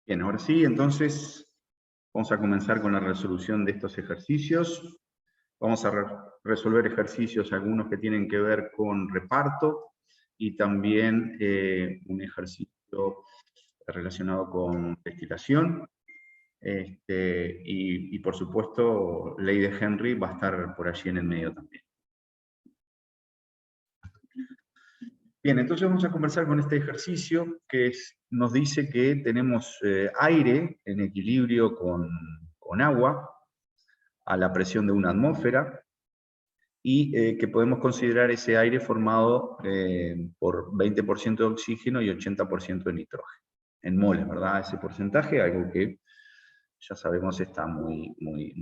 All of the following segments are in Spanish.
Bien, ahora sí, entonces vamos a comenzar con la resolución de estos ejercicios. Vamos a resolver ejercicios, algunos que tienen que ver con reparto y también un ejercicio relacionado con destilación. Y por supuesto, ley de Henry va a estar por allí en el medio también. Bien, entonces vamos a conversar con este ejercicio que nos dice que tenemos aire en equilibrio con agua a la presión de una atmósfera y que podemos considerar ese aire formado por 20% de oxígeno y 80% de nitrógeno. En moles, ¿verdad? Ese porcentaje, algo que ya sabemos está muy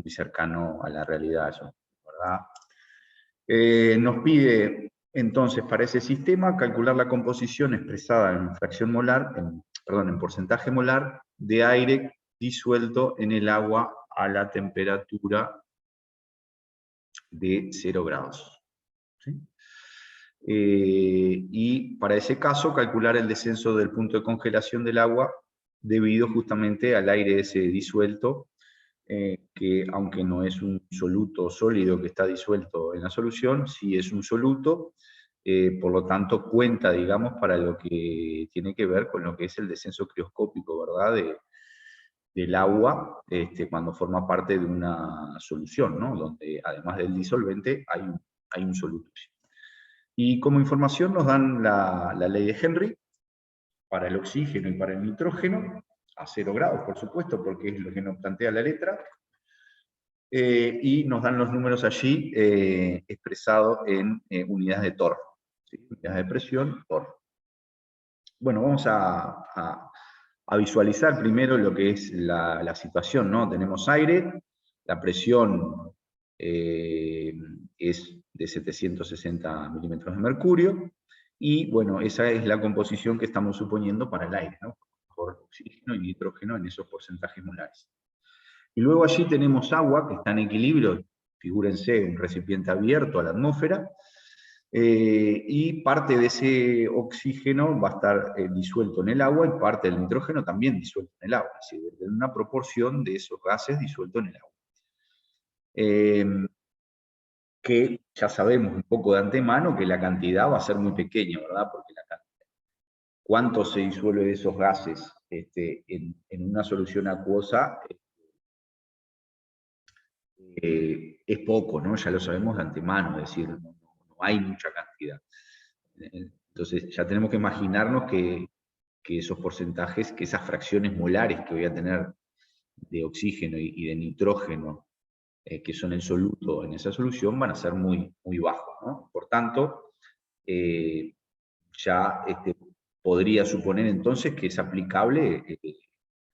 cercano a la realidad, ¿verdad? Nos pide entonces para ese sistema calcular la composición expresada en fracción molar, en porcentaje molar de aire disuelto en el agua a la temperatura de 0 grados. ¿Sí? Y para ese caso calcular el descenso del punto de congelación del agua debido justamente al aire ese disuelto, que aunque no es un soluto sólido que está disuelto en la solución, sí es un soluto, por lo tanto cuenta, digamos, para lo que tiene que ver con lo que es el descenso crioscópico, ¿verdad?, del agua cuando forma parte de una solución, ¿no?, donde además del disolvente hay un soluto. Y como información nos dan la ley de Henry para el oxígeno y para el nitrógeno, a 0 grados, por supuesto, porque es lo que nos plantea la letra, y nos dan los números allí expresados en unidades de torr, ¿sí? Unidades de presión, torr. Bueno, vamos a visualizar primero lo que es la situación, ¿no? Tenemos aire, la presión es de 760 milímetros de mercurio, y bueno, esa es la composición que estamos suponiendo para el aire, ¿no? Por oxígeno y nitrógeno en esos porcentajes molares. Y luego allí tenemos agua que está en equilibrio, figúrense, un recipiente abierto a la atmósfera, y parte de ese oxígeno va a estar disuelto en el agua y parte del nitrógeno también disuelto en el agua, es decir, en una proporción de esos gases disueltos en el agua. Que ya sabemos un poco de antemano que la cantidad va a ser muy pequeña, ¿verdad? Porque cuánto se disuelve de esos gases en una solución acuosa es poco, ¿no? Ya lo sabemos de antemano, es decir, no hay mucha cantidad. Entonces ya tenemos que imaginarnos que esos porcentajes, que esas fracciones molares que voy a tener de oxígeno y de nitrógeno, que son en soluto en esa solución, van a ser muy bajos, ¿no? Por tanto, ya podría suponer entonces que es aplicable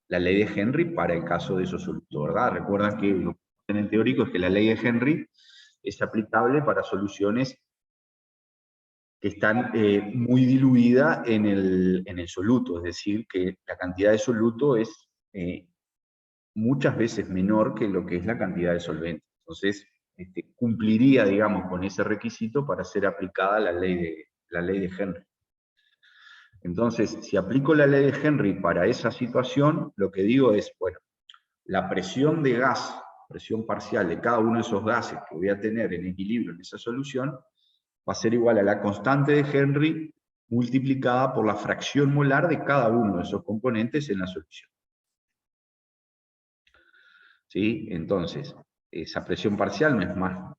la ley de Henry para el caso de esos solutos, ¿verdad? Recuerdan que lo que en el teórico es que la ley de Henry es aplicable para soluciones que están muy diluidas en el soluto, es decir, que la cantidad de soluto es muchas veces menor que lo que es la cantidad de solvente. Entonces, cumpliría, digamos, con ese requisito para ser aplicada la ley de Henry. Entonces, si aplico la ley de Henry para esa situación, lo que digo es, bueno, la presión de gas, presión parcial de cada uno de esos gases que voy a tener en equilibrio en esa solución, va a ser igual a la constante de Henry multiplicada por la fracción molar de cada uno de esos componentes en la solución. ¿Sí? Entonces, esa presión parcial no es más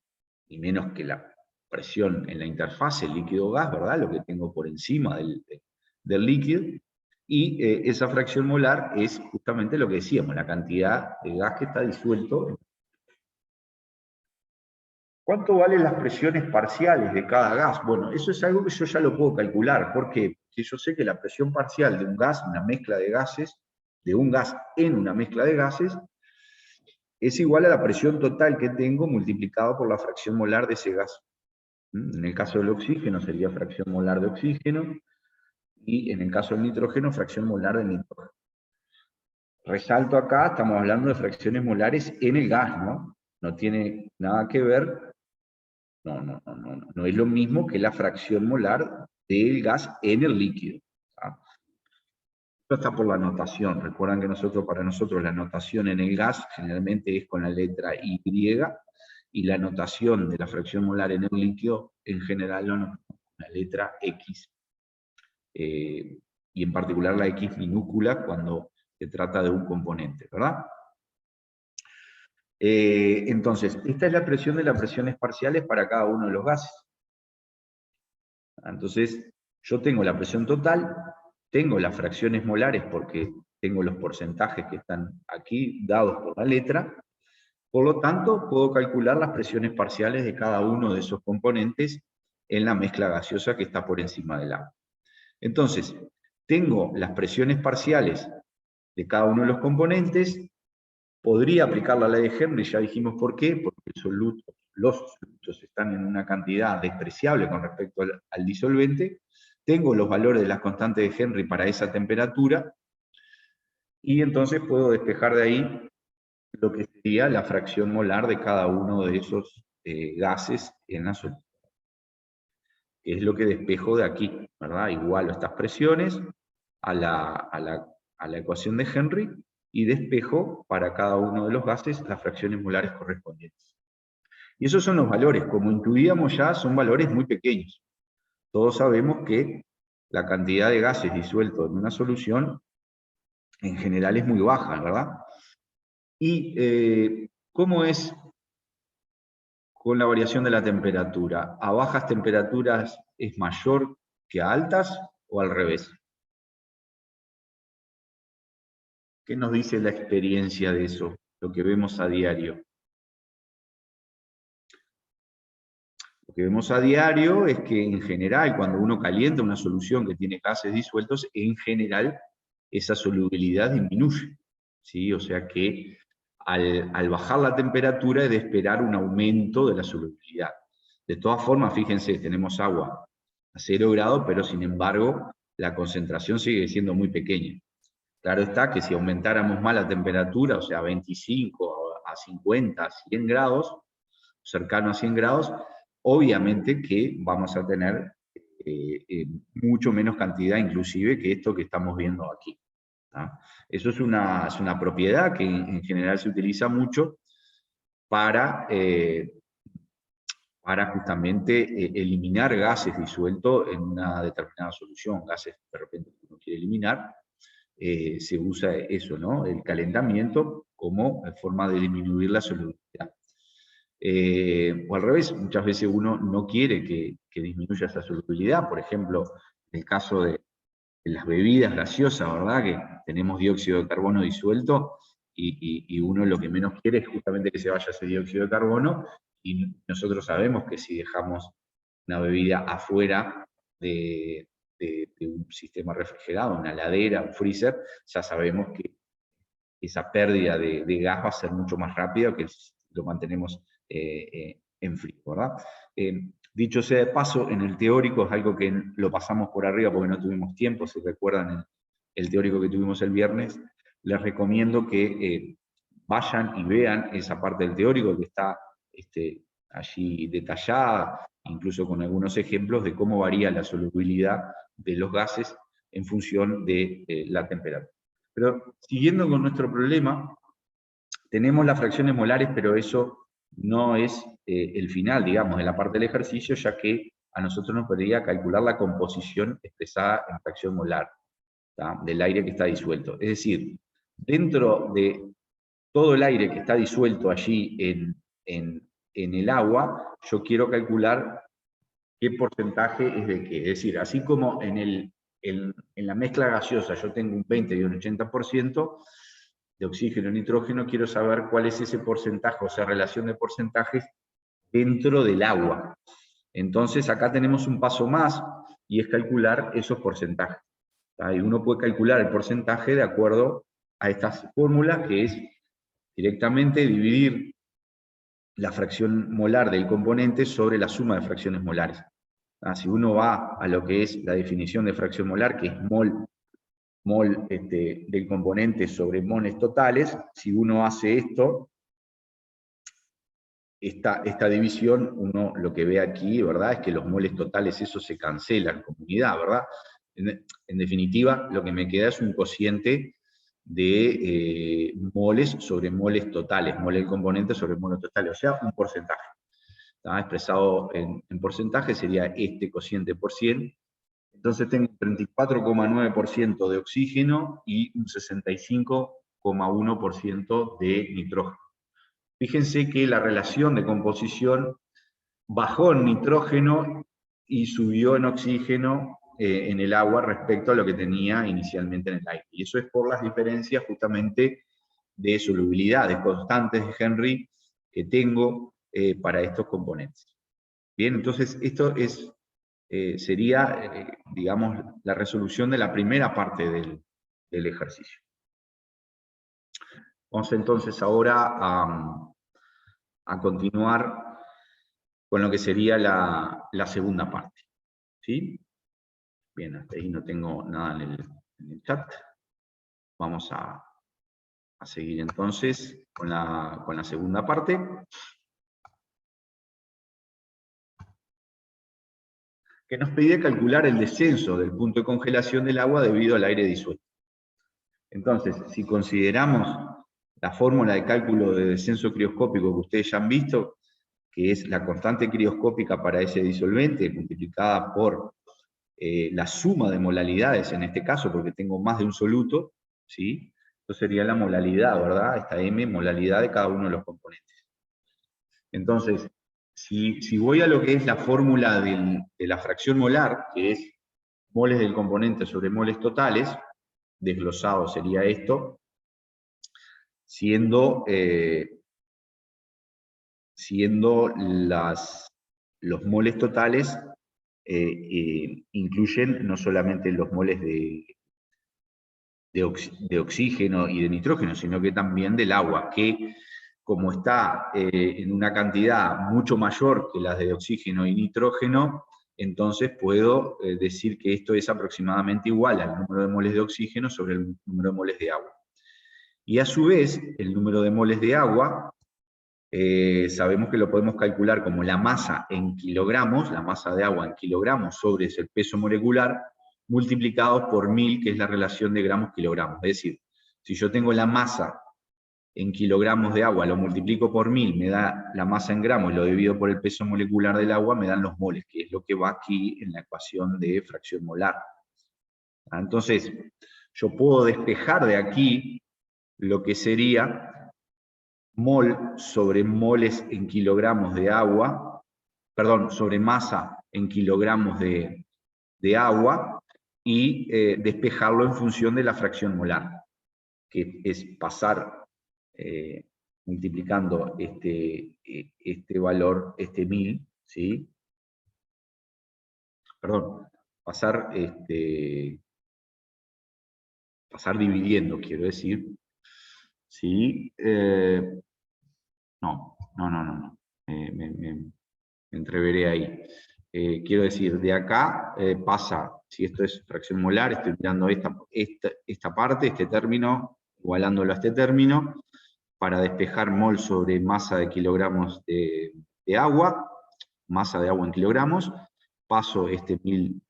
ni menos que la presión en la interfase líquido-gas, ¿verdad? Lo que tengo por encima del líquido. Y esa fracción molar es justamente lo que decíamos, la cantidad de gas que está disuelto. ¿Cuánto valen las presiones parciales de cada gas? Bueno, eso es algo que yo ya lo puedo calcular. ¿Por qué? Porque yo sé que la presión parcial de un gas, una mezcla de gases, de un gas en una mezcla de gases, es igual a la presión total que tengo multiplicado por la fracción molar de ese gas. En el caso del oxígeno sería fracción molar de oxígeno, y en el caso del nitrógeno, fracción molar de nitrógeno. Resalto acá, estamos hablando de fracciones molares en el gas, ¿no? No tiene nada que ver, no es lo mismo que la fracción molar del gas en el líquido. ¿Ah? Esto está por la notación. Recuerdan que para nosotros la notación en el gas generalmente es con la letra Y, y la notación de la fracción molar en el líquido en general lo notamos con la letra X. Y en particular la X minúscula cuando se trata de un componente, ¿verdad? Entonces, esta es la presión de las presiones parciales para cada uno de los gases. Entonces, yo tengo la presión total, tengo las fracciones molares porque tengo los porcentajes que están aquí dados por la letra, por lo tanto, puedo calcular las presiones parciales de cada uno de esos componentes en la mezcla gaseosa que está por encima del agua. Entonces, tengo las presiones parciales de cada uno de los componentes, podría aplicar la ley de Henry, ya dijimos por qué, porque los solutos están en una cantidad despreciable con respecto al disolvente, tengo los valores de las constantes de Henry para esa temperatura, y entonces puedo despejar de ahí lo que sería la fracción molar de cada uno de esos gases en la solución. Es lo que despejo de aquí, ¿verdad? Igualo estas presiones a la ecuación de Henry y despejo para cada uno de los gases las fracciones molares correspondientes. Y esos son los valores, como intuíamos ya, son valores muy pequeños. Todos sabemos que la cantidad de gases disueltos en una solución en general es muy baja, ¿verdad? ¿Y cómo es con la variación de la temperatura? ¿A bajas temperaturas es mayor que a altas o al revés? ¿Qué nos dice la experiencia de eso, lo que vemos a diario? Lo que vemos a diario es que en general, cuando uno calienta una solución que tiene gases disueltos, en general esa solubilidad disminuye, ¿sí? O sea que al bajar la temperatura es de esperar un aumento de la solubilidad. De todas formas, fíjense, tenemos agua a 0 grados, pero sin embargo la concentración sigue siendo muy pequeña. Claro está que si aumentáramos más la temperatura, o sea, a 25, a 50, a 100 grados, cercano a 100 grados, obviamente que vamos a tener mucho menos cantidad inclusive que esto que estamos viendo aquí. ¿Ah? Eso es una propiedad que en general se utiliza mucho para justamente eliminar gases disueltos en una determinada solución, gases de repente que uno quiere eliminar, se usa eso, ¿no? El calentamiento como forma de disminuir la solubilidad. O al revés, muchas veces uno no quiere que disminuya esa solubilidad, por ejemplo, en el caso de las bebidas gaseosas, ¿verdad? Que tenemos dióxido de carbono disuelto y uno lo que menos quiere es justamente que se vaya ese dióxido de carbono, y nosotros sabemos que si dejamos una bebida afuera de un sistema refrigerado, una heladera, un freezer, ya sabemos que esa pérdida de gas va a ser mucho más rápida que si lo mantenemos en frío, ¿verdad? Dicho sea de paso, en el teórico es algo que lo pasamos por arriba porque no tuvimos tiempo, si recuerdan el teórico que tuvimos el viernes, les recomiendo que vayan y vean esa parte del teórico que está allí detallada, incluso con algunos ejemplos de cómo varía la solubilidad de los gases en función de la temperatura. Pero siguiendo con nuestro problema, tenemos las fracciones molares, pero eso no es el final, digamos, de la parte del ejercicio, ya que a nosotros nos podría calcular la composición expresada en fracción molar, ¿tá? Del aire que está disuelto. Es decir, dentro de todo el aire que está disuelto allí en el agua, yo quiero calcular qué porcentaje es de qué. Es decir, así como en la mezcla gaseosa yo tengo un 20 y un 80% de oxígeno y nitrógeno, quiero saber cuál es ese porcentaje, o sea, relación de porcentajes dentro del agua. Entonces acá tenemos un paso más, y es calcular esos porcentajes. Y uno puede calcular el porcentaje de acuerdo a estas fórmulas, que es directamente dividir la fracción molar del componente sobre la suma de fracciones molares. Si uno va a lo que es la definición de fracción molar, que es mol del componente sobre moles totales, si uno hace esto, esta división, uno lo que ve aquí, ¿verdad?, es que los moles totales, eso se cancela en comunidad, ¿verdad? En definitiva, lo que me queda es un cociente de moles sobre moles totales, mole del componente sobre moles totales, o sea, un porcentaje. ¿Está? Expresado en porcentaje sería este cociente por 100. Entonces tengo un 34,9% de oxígeno y un 65,1% de nitrógeno. Fíjense que la relación de composición bajó en nitrógeno y subió en oxígeno en el agua respecto a lo que tenía inicialmente en el aire. Y eso es por las diferencias justamente de solubilidad, de constantes de Henry que tengo para estos componentes. Bien, entonces esto sería, digamos, la resolución de la primera parte del ejercicio. Vamos entonces ahora a continuar con lo que sería la segunda parte. ¿Sí? Bien, hasta ahí no tengo nada en el chat. Vamos a seguir entonces con la segunda parte. Que nos pedía calcular el descenso del punto de congelación del agua debido al aire disuelto. Entonces, si consideramos la fórmula de cálculo de descenso crioscópico que ustedes ya han visto, que es la constante crioscópica para ese disolvente multiplicada por la suma de molalidades, en este caso, porque tengo más de un soluto, ¿sí? Esto sería la molalidad, ¿verdad? Esta M, molalidad de cada uno de los componentes. Entonces, si voy a lo que es la fórmula de la fracción molar, que es moles del componente sobre moles totales, desglosado sería esto, siendo los moles totales incluyen no solamente los moles de oxígeno y de nitrógeno, sino que también del agua, que como está en una cantidad mucho mayor que las de oxígeno y nitrógeno, entonces puedo decir que esto es aproximadamente igual al número de moles de oxígeno sobre el número de moles de agua. Y a su vez, el número de moles de agua, sabemos que lo podemos calcular como la masa en kilogramos, la masa de agua en kilogramos sobre el peso molecular, multiplicados por 1000, que es la relación de gramos-kilogramos. Es decir, si yo tengo la masa en kilogramos de agua, lo multiplico por 1000, me da la masa en gramos, y lo divido por el peso molecular del agua, me dan los moles, que es lo que va aquí en la ecuación de fracción molar. Entonces, yo puedo despejar de aquí lo que sería mol sobre moles en kilogramos de agua, perdón, sobre masa en kilogramos de agua, y despejarlo en función de la fracción molar, que es pasar multiplicando este valor, este 1000, ¿sí? Perdón, pasar dividiendo, quiero decir, ¿sí? No. Me entreveré ahí. Quiero decir, de acá pasa, si esto es fracción molar, estoy mirando esta parte, este término, igualándolo a este término, para despejar mol sobre masa de kilogramos de agua, masa de agua en kilogramos, paso este 1000,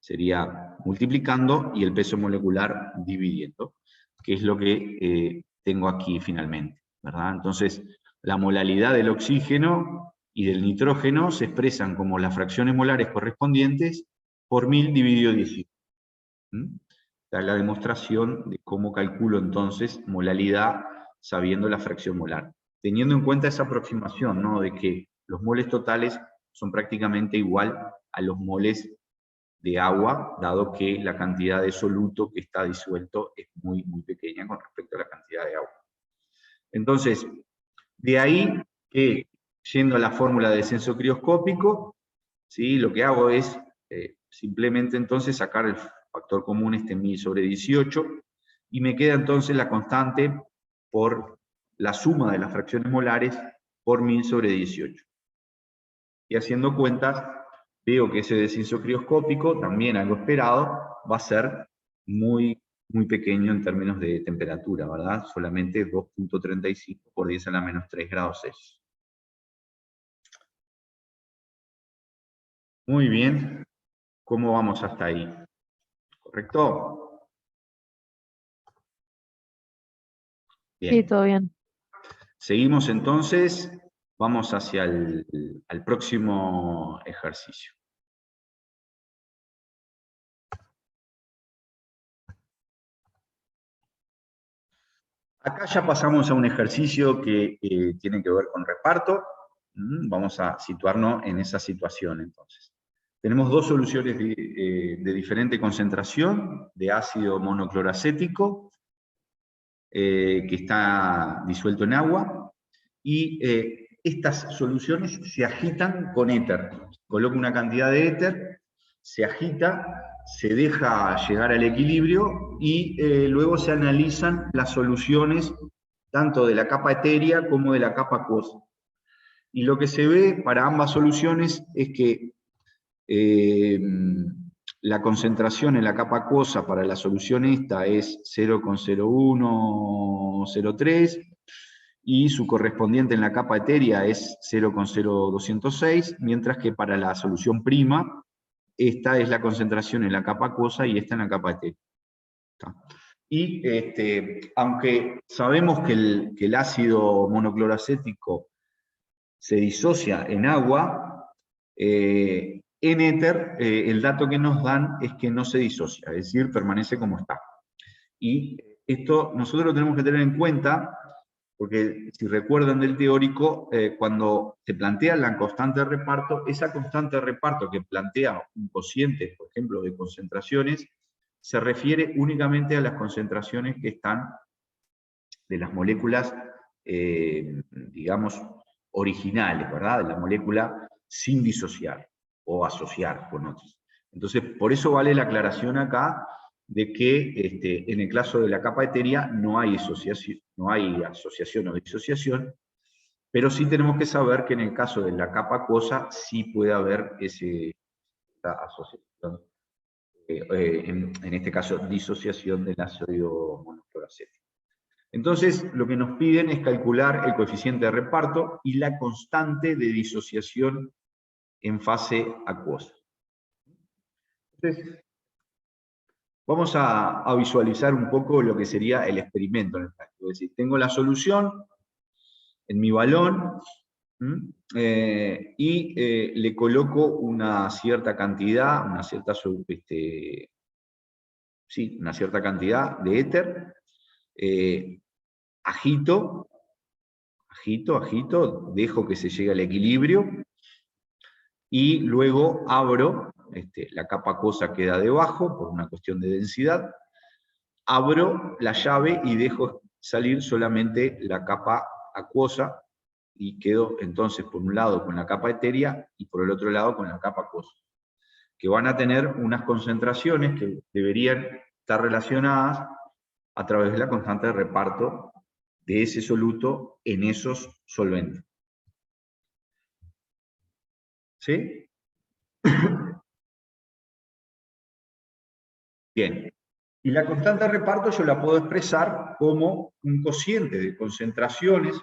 sería multiplicando, y el peso molecular dividiendo, que es lo que tengo aquí finalmente, ¿verdad? Entonces, la molalidad del oxígeno y del nitrógeno se expresan como las fracciones molares correspondientes por 1000 dividido 18. Esta es la demostración de cómo calculo entonces molalidad sabiendo la fracción molar. Teniendo en cuenta esa aproximación, ¿no?, de que los moles totales son prácticamente igual a los moles de agua, dado que la cantidad de soluto que está disuelto es muy, muy pequeña con respecto a la cantidad de agua. Entonces, de ahí que, yendo a la fórmula de descenso crioscópico, ¿sí?, lo que hago es simplemente entonces sacar el factor común, este 1000 sobre 18, y me queda entonces la constante por la suma de las fracciones molares por 1000 sobre 18. Y haciendo cuentas, veo que ese descenso crioscópico, también algo esperado, va a ser muy, muy pequeño en términos de temperatura, ¿verdad? Solamente 2.35 por 10 a la menos 3 grados Celsius. Muy bien. ¿Cómo vamos hasta ahí? ¿Correcto? Bien. Sí, todo bien. Seguimos entonces, vamos hacia al próximo ejercicio. Acá ya pasamos a un ejercicio que tiene que ver con reparto. Vamos a situarnos en esa situación entonces. Tenemos dos soluciones de diferente concentración de ácido monocloracético que está disuelto en agua, y estas soluciones se agitan con éter. Coloco una cantidad de éter, se agita, se deja llegar al equilibrio y luego se analizan las soluciones tanto de la capa etérea como de la capa acuosa. Y lo que se ve para ambas soluciones es que la concentración en la capa acuosa para la solución esta es 0,0103 y su correspondiente en la capa etérea es 0,0206, mientras que para la solución prima, esta es la concentración en la capa acuosa y esta en la capa etérea. Y aunque sabemos que el ácido monocloracético se disocia en agua, en éter el dato que nos dan es que no se disocia, es decir, permanece como está. Y esto nosotros lo tenemos que tener en cuenta, porque si recuerdan del teórico, cuando se plantea la constante de reparto, esa constante de reparto que plantea un cociente, por ejemplo, de concentraciones, se refiere únicamente a las concentraciones que están de las moléculas, digamos, originales, ¿verdad? De la molécula sin disociar o asociar con otros. Entonces, por eso vale la aclaración acá de que en el caso de la capa etérea no hay asociación o disociación, pero sí tenemos que saber que en el caso de la capa acuosa sí puede haber esa asociación, en este caso disociación del ácido monocloracético. Entonces, lo que nos piden es calcular el coeficiente de reparto y la constante de disociación en fase acuosa. Entonces, vamos a visualizar un poco lo que sería el experimento en el caso. Es decir, tengo la solución en mi balón y le coloco una cierta cantidad, una cierta cantidad de éter, agito, dejo que se llegue al equilibrio y luego abro, la capa acuosa queda debajo por una cuestión de densidad, abro la llave y dejo salir solamente la capa acuosa y quedo entonces por un lado con la capa etérea y por el otro lado con la capa acuosa, que van a tener unas concentraciones que deberían estar relacionadas a través de la constante de reparto de ese soluto en esos solventes. ¿Sí? Bien. Y la constante de reparto yo la puedo expresar como un cociente de concentraciones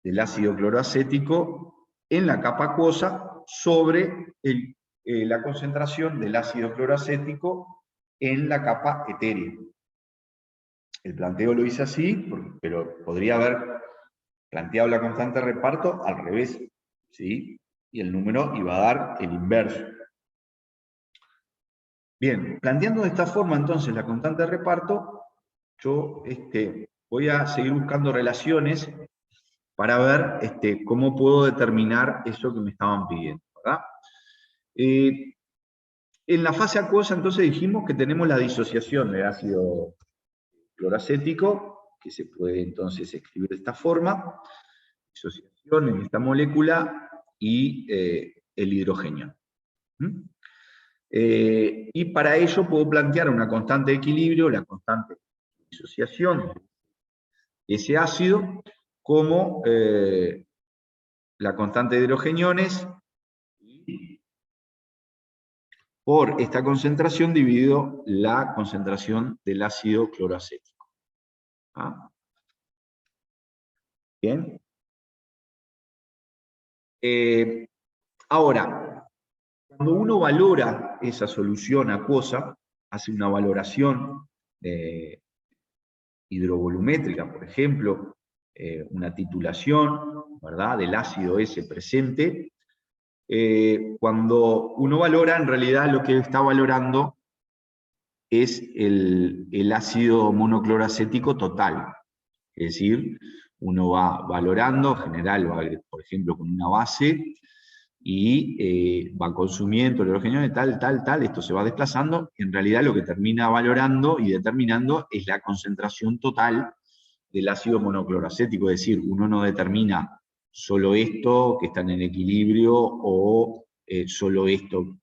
del ácido cloroacético en la capa acuosa sobre la concentración del ácido cloroacético en la capa etérea. El planteo lo hice así, pero podría haber planteado la constante de reparto al revés, ¿sí? Y el número iba a dar el inverso. Bien, planteando de esta forma entonces la constante de reparto, yo voy a seguir buscando relaciones para ver cómo puedo determinar eso que me estaban pidiendo, ¿verdad? En la fase acuosa entonces dijimos que tenemos la disociación del ácido cloracético, que se puede entonces escribir de esta forma, disociación en esta molécula y el hidrógeno. Y para ello puedo plantear una constante de equilibrio, la constante de disociación de ese ácido, como la constante de hidrogeniones por esta concentración dividido la concentración del ácido cloroacético. ¿Ah? Bien. Ahora, Cuando uno valora esa solución acuosa, hace una valoración hidrovolumétrica, por ejemplo, una titulación, ¿verdad?, del ácido ese presente. Cuando uno valora, en realidad lo que está valorando es el ácido monocloroacético total. Es decir, uno va valorando, en general, va, por ejemplo, con una base, y va consumiendo el hidrógeno tal, esto se va desplazando, en realidad lo que termina valorando y determinando es la concentración total del ácido monocloroacético, es decir, uno no determina solo esto que están en equilibrio o solo esto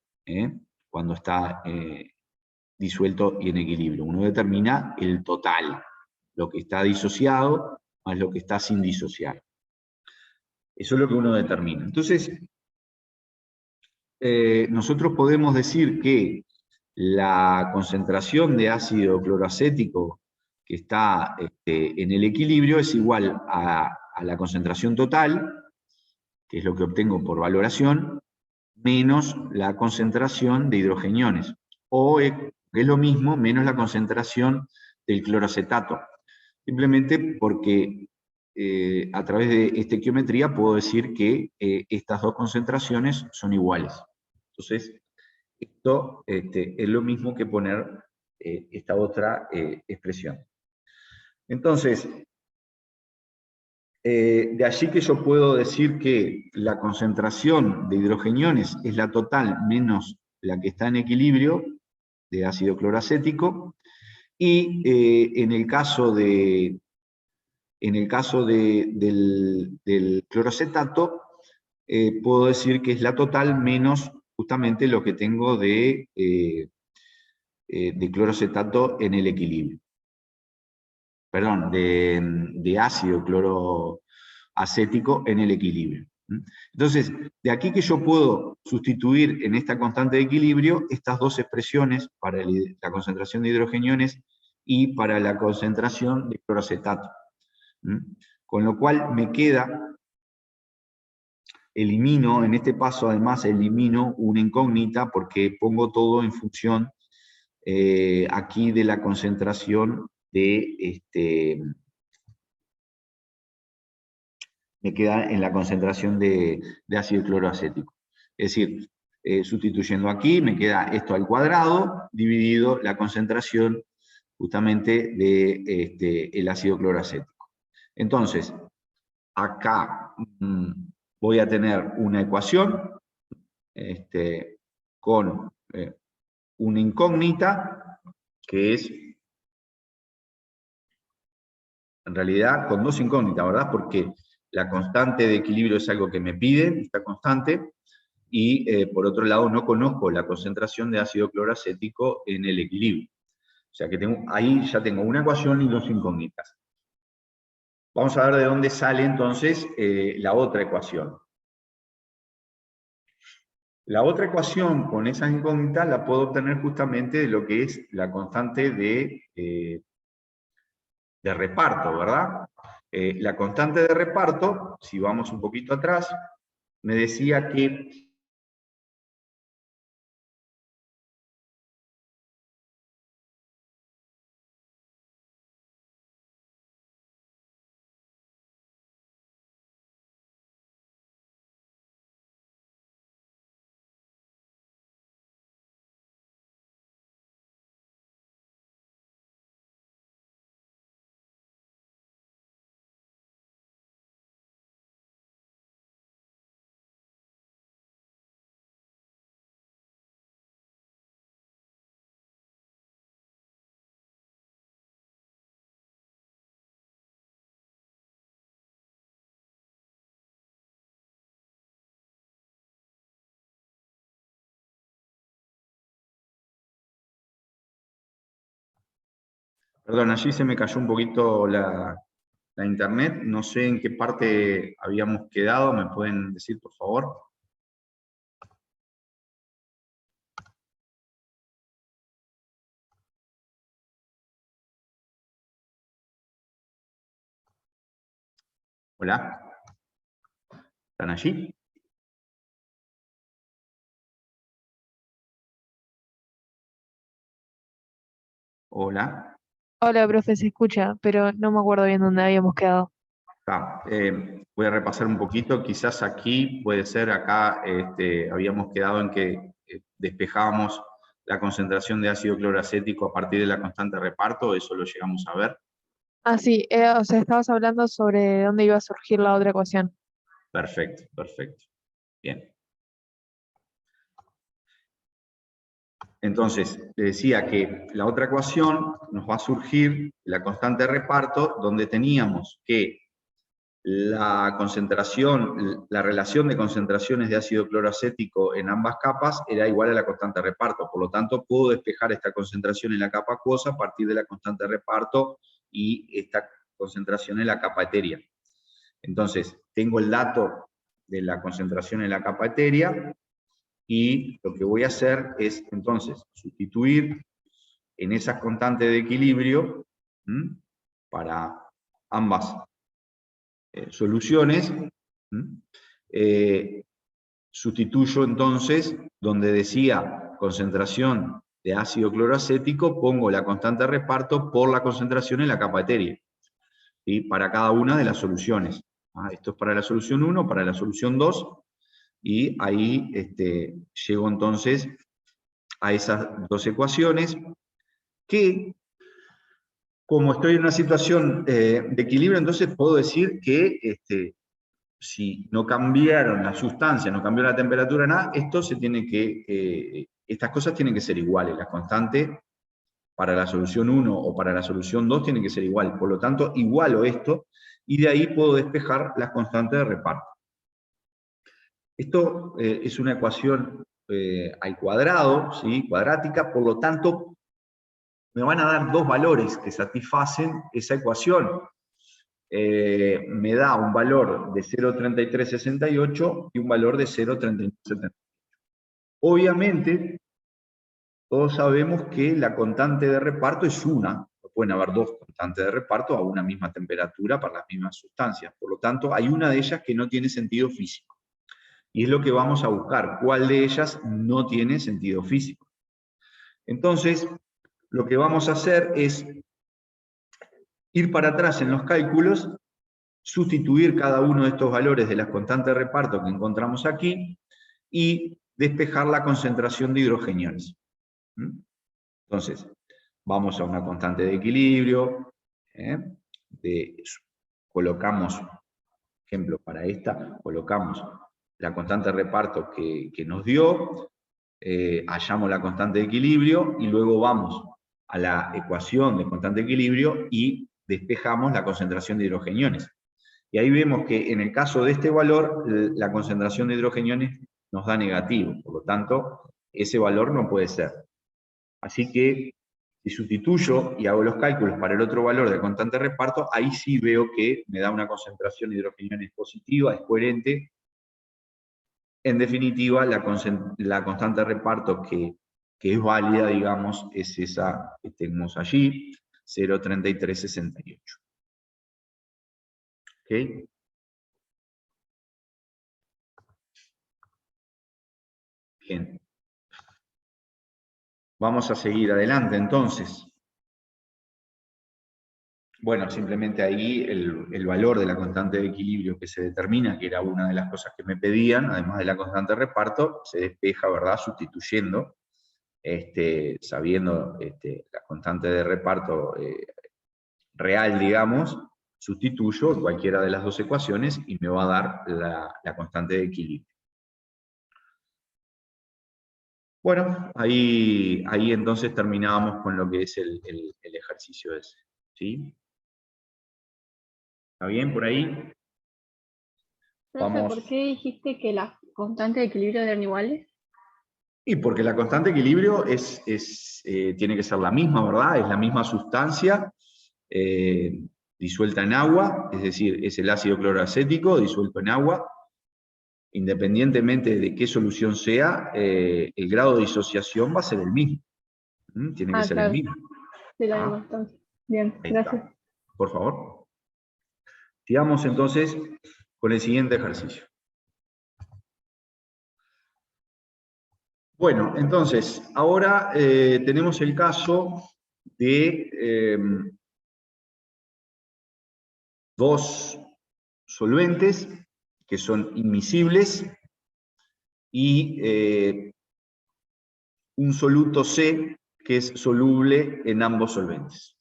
cuando está disuelto y en equilibrio, uno determina el total, lo que está disociado más lo que está sin disociar. Eso es lo que uno determina. Entonces, nosotros podemos decir que la concentración de ácido cloroacético que está en el equilibrio es igual a la concentración total, que es lo que obtengo por valoración, menos la concentración de hidrogeniones, o es lo mismo, menos la concentración del cloroacetato. Simplemente porque a través de estequiometría puedo decir que estas dos concentraciones son iguales. Entonces, esto es lo mismo que poner esta otra expresión. Entonces, de allí que yo puedo decir que la concentración de hidrogeniones es la total menos la que está en equilibrio de ácido cloroacético, y en el caso del cloroacetato, puedo decir que es la total menos justamente lo que tengo de cloroacetato en el equilibrio. Perdón, de ácido cloroacético en el equilibrio. Entonces, de aquí que yo puedo sustituir en esta constante de equilibrio estas dos expresiones para la concentración de hidrogeniones y para la concentración de cloroacetato. Con lo cual me queda, elimino, en este paso además elimino una incógnita porque pongo todo en función aquí de la concentración me queda en la concentración de ácido cloroacético. Es decir, sustituyendo aquí me queda esto al cuadrado dividido la concentración justamente de el ácido cloroacético. Entonces, acá voy a tener una ecuación con una incógnita que es, en realidad, con dos incógnitas, ¿verdad? Porque la constante de equilibrio es algo que me piden, esta constante, y por otro lado no conozco la concentración de ácido cloroacético en el equilibrio. O sea que ahí ya tengo una ecuación y dos incógnitas. Vamos a ver de dónde sale entonces la otra ecuación. La otra ecuación con esas incógnitas la puedo obtener justamente de lo que es la constante de reparto, ¿verdad? La constante de reparto, si vamos un poquito atrás, me decía que perdón, allí se me cayó un poquito la internet, no sé en qué parte habíamos quedado, ¿me pueden decir por favor? ¿Hola? ¿Están allí? Hola. Hola, profe, se escucha, pero no me acuerdo bien dónde habíamos quedado. Voy a repasar un poquito, quizás aquí puede ser, acá habíamos quedado en que despejábamos la concentración de ácido cloracético a partir de la constante de reparto, eso lo llegamos a ver. Ah, sí, o sea, estabas hablando sobre dónde iba a surgir la otra ecuación. Perfecto, perfecto. Bien. Entonces, le decía que la otra ecuación nos va a surgir la constante de reparto, donde teníamos que la concentración, la relación de concentraciones de ácido cloracético en ambas capas era igual a la constante de reparto. Por lo tanto, puedo despejar esta concentración en la capa acuosa a partir de la constante de reparto y esta concentración en la capa etérea. Entonces, tengo el dato de la concentración en la capa etérea y lo que voy a hacer es, entonces, sustituir en esas constantes de equilibrio para ambas soluciones, sustituyo entonces, donde decía concentración de ácido cloracético, pongo la constante de reparto por la concentración en la capa etérea, ¿sí? Para cada una de las soluciones. Esto es para la solución 1, para la solución 2, y ahí llego entonces a esas dos ecuaciones, que como estoy en una situación de equilibrio, entonces puedo decir que si no cambiaron la sustancia, no cambió la temperatura, nada, esto se tiene que, estas cosas tienen que ser iguales. La constante para la solución 1 o para la solución 2 tiene que ser igual. Por lo tanto, igualo esto, y de ahí puedo despejar las constantes de reparto. Esto es una ecuación al cuadrado, ¿sí? Cuadrática, por lo tanto, me van a dar dos valores que satisfacen esa ecuación. Me da un valor de 0,3368 y un valor de 0,3978. Obviamente, todos sabemos que la constante de reparto es una, no pueden haber dos constantes de reparto a una misma temperatura para las mismas sustancias. Por lo tanto, hay una de ellas que no tiene sentido físico. Y es lo que vamos a buscar, cuál de ellas no tiene sentido físico. Entonces, lo que vamos a hacer es ir para atrás en los cálculos, sustituir cada uno de estos valores de las constantes de reparto que encontramos aquí y despejar la concentración de hidrogeniones. Entonces, vamos a una constante de equilibrio, colocamos, ejemplo, para esta, colocamos la constante de reparto que nos dio, hallamos la constante de equilibrio y luego vamos a la ecuación de constante de equilibrio y despejamos la concentración de hidrogeniones. Y ahí vemos que en el caso de este valor, la concentración de hidrogeniones nos da negativo, por lo tanto, ese valor no puede ser. Así que, si sustituyo y hago los cálculos para el otro valor del constante de reparto, ahí sí veo que me da una concentración de hidrogeniones positiva, es coherente. En definitiva, la constante de reparto que es válida, digamos, es esa que tenemos allí, 0,3368. ¿Ok? Bien. Vamos a seguir adelante entonces. Bueno, simplemente ahí el valor de la constante de equilibrio que se determina, que era una de las cosas que me pedían, además de la constante de reparto, se despeja, ¿verdad? Sustituyendo, sabiendo la constante de reparto real, digamos, sustituyo cualquiera de las dos ecuaciones y me va a dar la constante de equilibrio. Bueno, ahí entonces terminábamos con lo que es el ejercicio ese, ¿sí? ¿Está bien por ahí? Profe, Vamos. ¿por qué dijiste que las constantes de equilibrio eran iguales? Y porque la constante de equilibrio tiene que ser la misma, ¿verdad? Es la misma sustancia disuelta en agua, es decir, es el ácido cloracético disuelto en agua. Independientemente de qué solución sea, el grado de disociación va a ser el mismo. Tiene que ser el Claro, mismo. sí, la misma entonces. Bien, Ahí gracias. está. Por favor. Sigamos entonces con el siguiente ejercicio. Bueno, entonces, ahora tenemos el caso de dos solventes que son inmiscibles y un soluto C que es soluble en ambos solventes.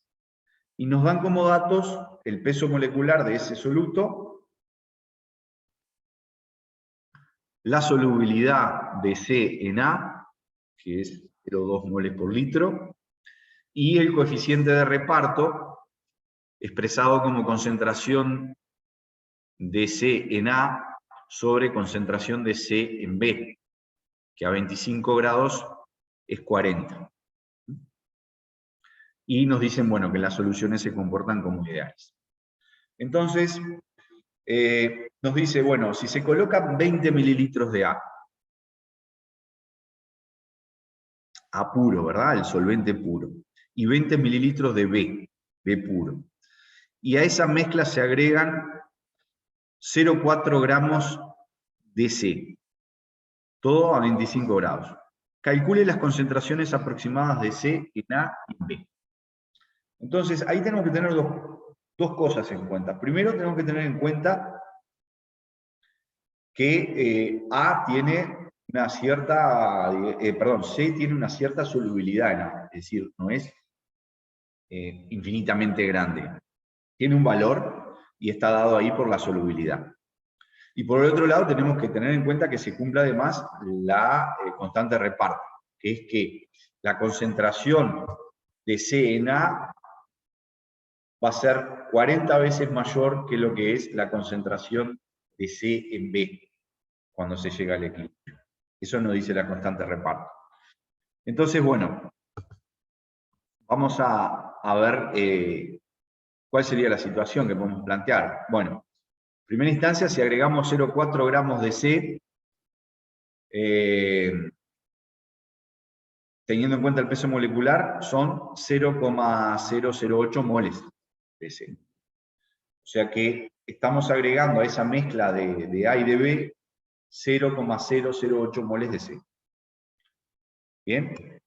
Y nos dan como datos el peso molecular de ese soluto, la solubilidad de C en A, que es 0,2 moles por litro, y el coeficiente de reparto, expresado como concentración de C en A sobre concentración de C en B, que a 25 grados es 40. Y nos dicen, bueno, que las soluciones se comportan como ideales. Entonces, nos dice, bueno, si se colocan 20 mililitros de A puro, ¿verdad? El solvente puro, y 20 mililitros de B puro, y a esa mezcla se agregan 0,4 gramos de C, todo a 25 grados. Calcule las concentraciones aproximadas de C en A y B. Entonces, ahí tenemos que tener dos cosas en cuenta. Primero, tenemos que tener en cuenta que A tiene una cierta, C tiene una cierta solubilidad en A, es decir, no es infinitamente grande. Tiene un valor y está dado ahí por la solubilidad. Y por el otro lado tenemos que tener en cuenta que se cumple además la constante de reparto, que es que la concentración de C en A va a ser 40 veces mayor que lo que es la concentración de C en B cuando se llega al equilibrio. Eso nos dice la constante de reparto. Entonces, bueno, vamos a ver cuál sería la situación que podemos plantear. Bueno, en primera instancia, si agregamos 0,4 gramos de C, teniendo en cuenta el peso molecular, son 0,008 moles de C. O sea que estamos agregando a esa mezcla de A y de B 0,008 moles de C. Bien.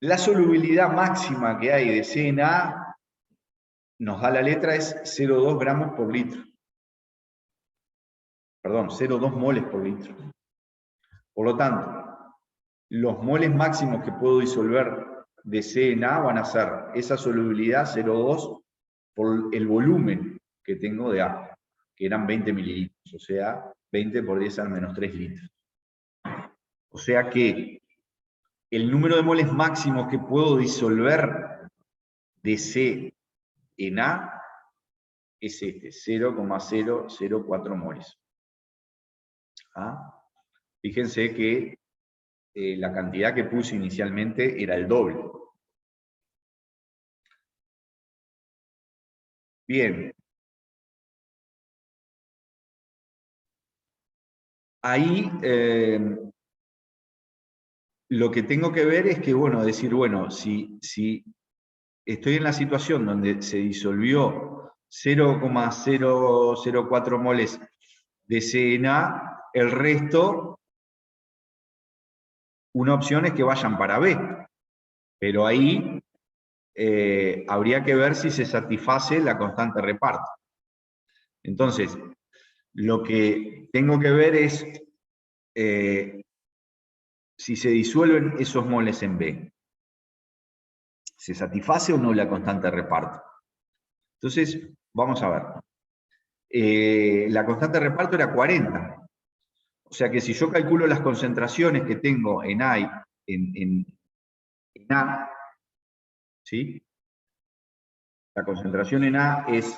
La solubilidad máxima que hay de C en A, nos da la letra, es 0,2 gramos por litro. Perdón, 0,2 moles por litro. Por lo tanto, los moles máximos que puedo disolver de C en A van a ser esa solubilidad 0,2 por el volumen que tengo de A, que eran 20 mililitros, o sea, 20 por 10 al menos 3 litros. O sea que el número de moles máximos que puedo disolver de C en A es este, 0,004 moles. ¿Ah? Fíjense que la cantidad que puse inicialmente era el doble. Bien. Ahí lo que tengo que ver es que, bueno, decir, bueno, si estoy en la situación donde se disolvió 0,004 moles de CNA, el resto, una opción es que vayan para B, pero ahí habría que ver si se satisface la constante de reparto. Entonces, lo que tengo que ver es si se disuelven esos moles en B. ¿Se satisface o no la constante de reparto? Entonces, vamos a ver. La constante de reparto era 40. O sea que si yo calculo las concentraciones que tengo en A, en A, ¿sí? La concentración en A es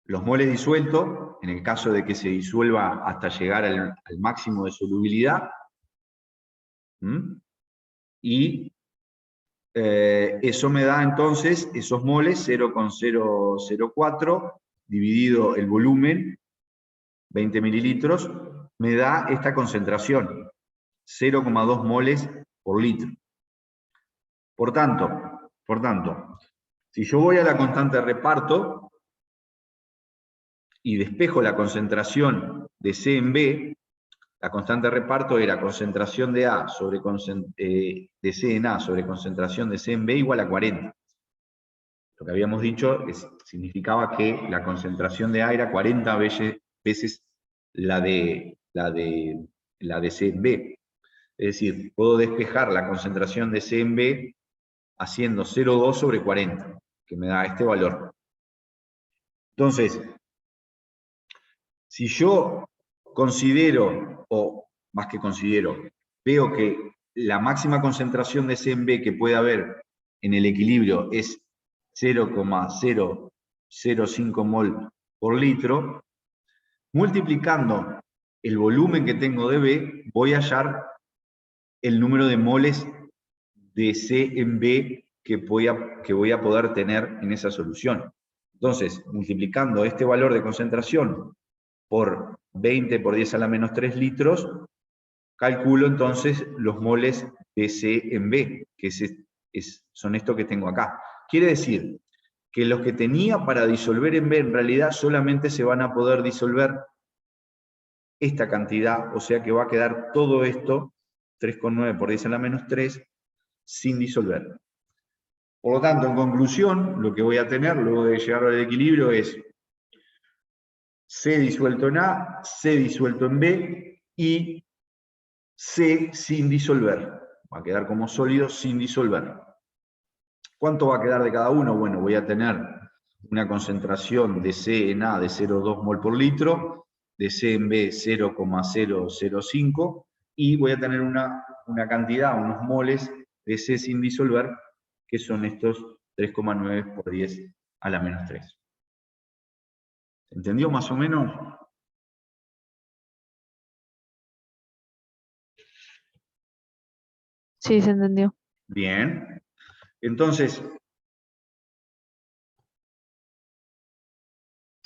los moles disueltos, en el caso de que se disuelva hasta llegar al máximo de solubilidad, y eso me da entonces esos moles, 0,004 dividido el volumen, 20 mililitros, me da esta concentración, 0,2 moles por litro. Por tanto, si yo voy a la constante de reparto y despejo la concentración de C en B, La constante de reparto era concentración de A sobre de C en A sobre concentración de C en B igual a 40. Lo que habíamos dicho significaba que la concentración de A era 40 veces la de C en B. Es decir, puedo despejar la concentración de C en B haciendo 0,2 sobre 40, que me da este valor. Entonces, si yo considero, o más que considero, veo que la máxima concentración de C en B que puede haber en el equilibrio es 0,005 mol por litro, multiplicando el volumen que tengo de B, voy a hallar el número de moles de C en B que voy a poder tener en esa solución. Entonces, multiplicando este valor de concentración por 20 por 10 a la menos 3 litros, calculo entonces los moles de C en B, que son estos que tengo acá. Quiere decir que los que tenía para disolver en B en realidad solamente se van a poder disolver esta cantidad, o sea que va a quedar todo esto, 3,9 por 10 a la menos 3, sin disolver. Por lo tanto, en conclusión, lo que voy a tener luego de llegar al equilibrio es C disuelto en A, C disuelto en B y C sin disolver. Va a quedar como sólido sin disolver. ¿Cuánto va a quedar de cada uno? Bueno, voy a tener una concentración de C en A de 0,2 mol por litro, de C en B 0,005, y voy a tener una cantidad, unos moles de C sin disolver, que son estos 3,9 por 10 a la menos 3. ¿Entendió más o menos? Sí, se entendió. Bien. Entonces,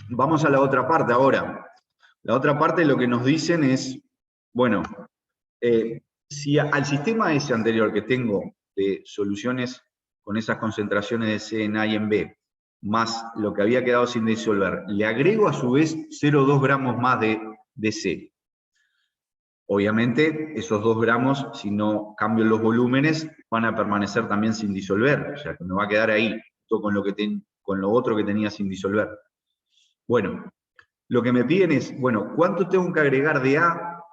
vamos a la otra parte ahora. La otra parte lo que nos dicen es, bueno, si al sistema ese anterior que tengo de soluciones con esas concentraciones de C en A y en B, más lo que había quedado sin disolver, le agrego a su vez 0,2 gramos más de C. Obviamente, esos 2 gramos, si no cambio los volúmenes, van a permanecer también sin disolver, o sea, que me va a quedar ahí, con lo otro que tenía sin disolver. Bueno, lo que me piden es, bueno, ¿cuánto tengo que agregar de A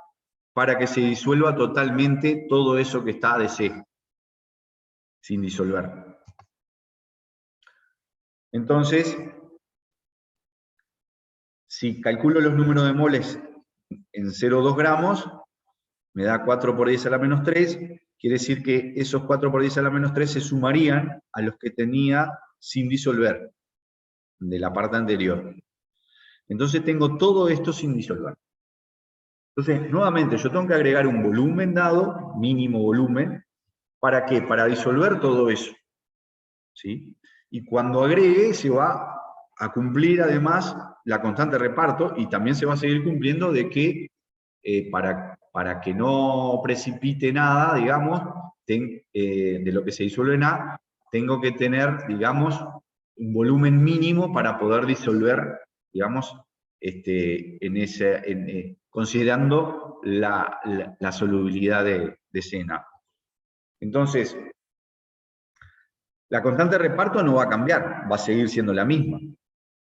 para que se disuelva totalmente todo eso que está de C, sin disolver? Entonces, si calculo los números de moles en 0,2 gramos, me da 4 por 10 a la menos 3, quiere decir que esos 4 por 10 a la menos 3 se sumarían a los que tenía sin disolver, de la parte anterior. Entonces tengo todo esto sin disolver. Entonces, nuevamente, yo tengo que agregar un volumen dado, mínimo volumen, ¿para qué? Para disolver todo eso. ¿Sí? Y cuando agregue, se va a cumplir además la constante de reparto, y también se va a seguir cumpliendo de que para que no precipite nada, digamos, de lo que se disuelve en A, tengo que tener, digamos, un volumen mínimo para poder disolver, digamos, considerando la solubilidad de C en A. Entonces, la constante de reparto no va a cambiar, va a seguir siendo la misma.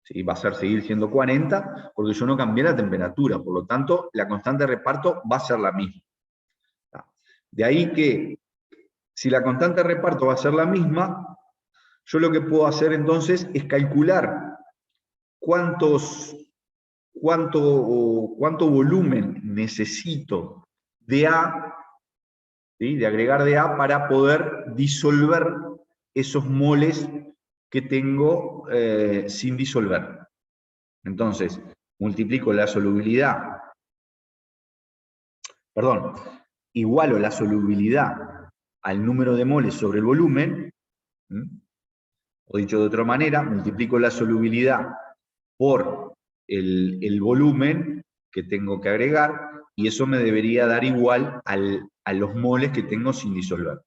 ¿Sí? Va a seguir siendo 40, porque yo no cambié la temperatura, por lo tanto, la constante de reparto va a ser la misma. De ahí que, si la constante de reparto va a ser la misma, yo lo que puedo hacer entonces es calcular cuánto volumen necesito de A, ¿sí? De agregar de A para poder disolver esos moles que tengo sin disolver. Entonces, multiplico la solubilidad, igualo la solubilidad al número de moles sobre el volumen, o dicho de otra manera, multiplico la solubilidad por el volumen que tengo que agregar, y eso me debería dar igual a los moles que tengo sin disolver.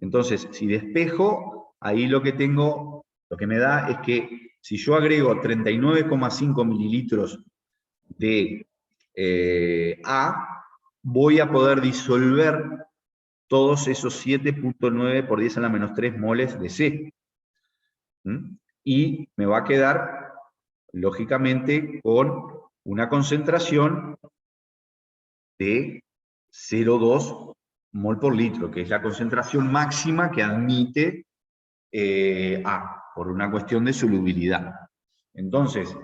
Entonces, si despejo, ahí lo que me da es que si yo agrego 39,5 mililitros de A, voy a poder disolver todos esos 7.9 por 10 a la menos 3 moles de C. Y me va a quedar, lógicamente, con una concentración de 0,2 mol por litro, que es la concentración máxima que admite A, por una cuestión de solubilidad. Entonces,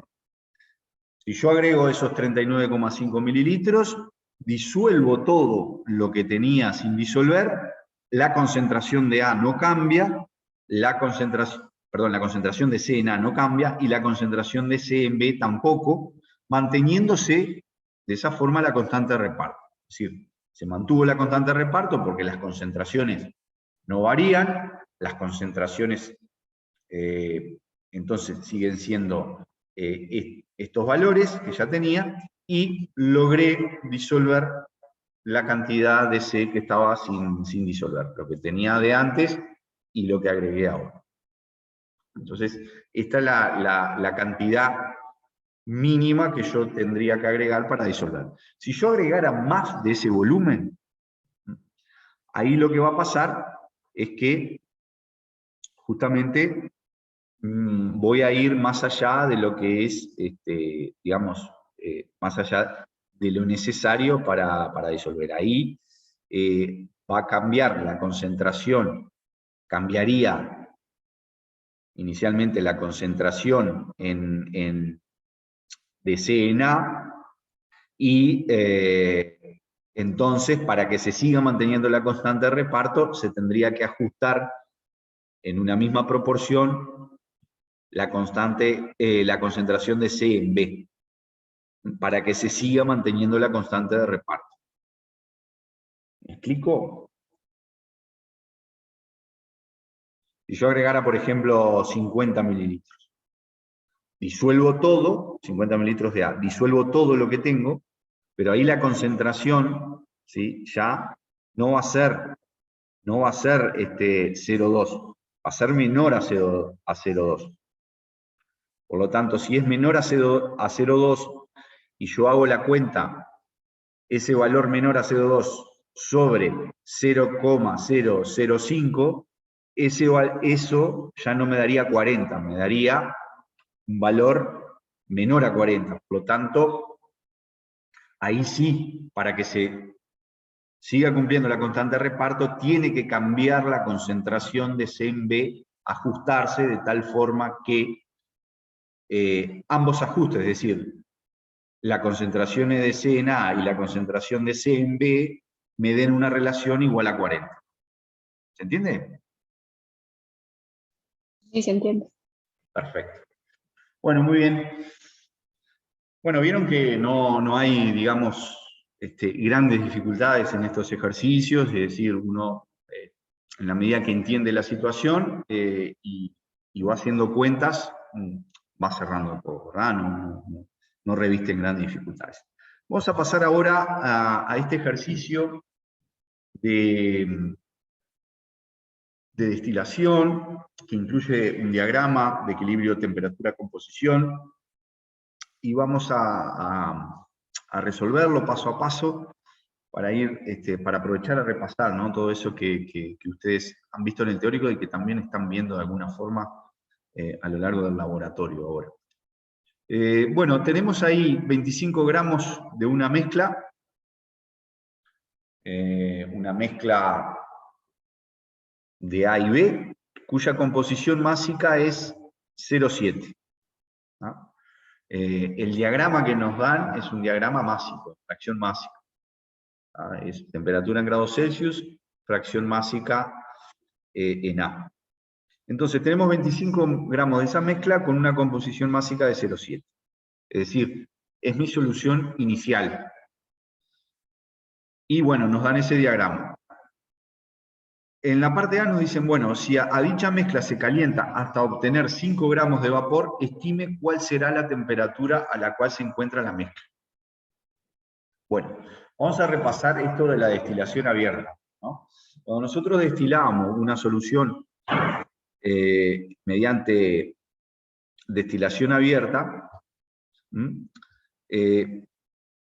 si yo agrego esos 39,5 mililitros, disuelvo todo lo que tenía sin disolver, la concentración de A no cambia, la concentración de C en A no cambia, y la concentración de C en B tampoco, manteniéndose de esa forma la constante de reparto. Es decir, se mantuvo la constante de reparto porque las concentraciones no varían, las concentraciones entonces siguen siendo estos valores que ya tenía, y logré disolver la cantidad de C que estaba sin disolver, lo que tenía de antes y lo que agregué ahora. Entonces, esta es la cantidad mínima que yo tendría que agregar para disolver. Si yo agregara más de ese volumen, ahí lo que va a pasar es que justamente voy a ir más allá de lo que es, digamos, más allá de lo necesario para disolver. Ahí va a cambiar la concentración, cambiaría inicialmente la concentración de C en A, y entonces, para que se siga manteniendo la constante de reparto, se tendría que ajustar en una misma proporción la concentración de C en B, para que se siga manteniendo la constante de reparto. ¿Me explico? Si yo agregara, por ejemplo, 50 mililitros, disuelvo todo, 50 mililitros de A, disuelvo todo lo que tengo, pero ahí la concentración, ¿sí?, ya no va a ser 0,2, va a ser menor a 0,2. Por lo tanto, si es menor a 0,2 y yo hago la cuenta, ese valor menor a 0,2 sobre 0,005, eso ya no me daría 40, me daría un valor menor a 40. Por lo tanto, ahí sí, para que se siga cumpliendo la constante de reparto, tiene que cambiar la concentración de C en B, ajustarse de tal forma que ambos ajustes, es decir, la concentración de C en A y la concentración de C en B, me den una relación igual a 40. ¿Se entiende? Sí, se entiende. Perfecto. Bueno, muy bien. Bueno, vieron que no hay, digamos, grandes dificultades en estos ejercicios, es decir, uno, en la medida que entiende la situación y va haciendo cuentas, va cerrando un poco, ¿verdad? No revisten grandes dificultades. Vamos a pasar ahora a este ejercicio de destilación, que incluye un diagrama de equilibrio temperatura-composición, y vamos a resolverlo paso a paso para para aprovechar a repasar, ¿no?, todo eso que ustedes han visto en el teórico y que también están viendo de alguna forma a lo largo del laboratorio ahora. Bueno, tenemos ahí 25 gramos de una mezcla de A y B, cuya composición másica es 0,7. ¿no? El diagrama que nos dan es un diagrama másico, fracción másica. Es temperatura en grados Celsius, fracción másica en A. Entonces tenemos 25 gramos de esa mezcla con una composición másica de 0,7. Es decir, es mi solución inicial. Y bueno, nos dan ese diagrama. En la parte A nos dicen, bueno, si a dicha mezcla se calienta hasta obtener 5 gramos de vapor, estime cuál será la temperatura a la cual se encuentra la mezcla. Bueno, vamos a repasar esto de la destilación abierta, ¿no? Cuando nosotros destilamos una solución mediante destilación abierta,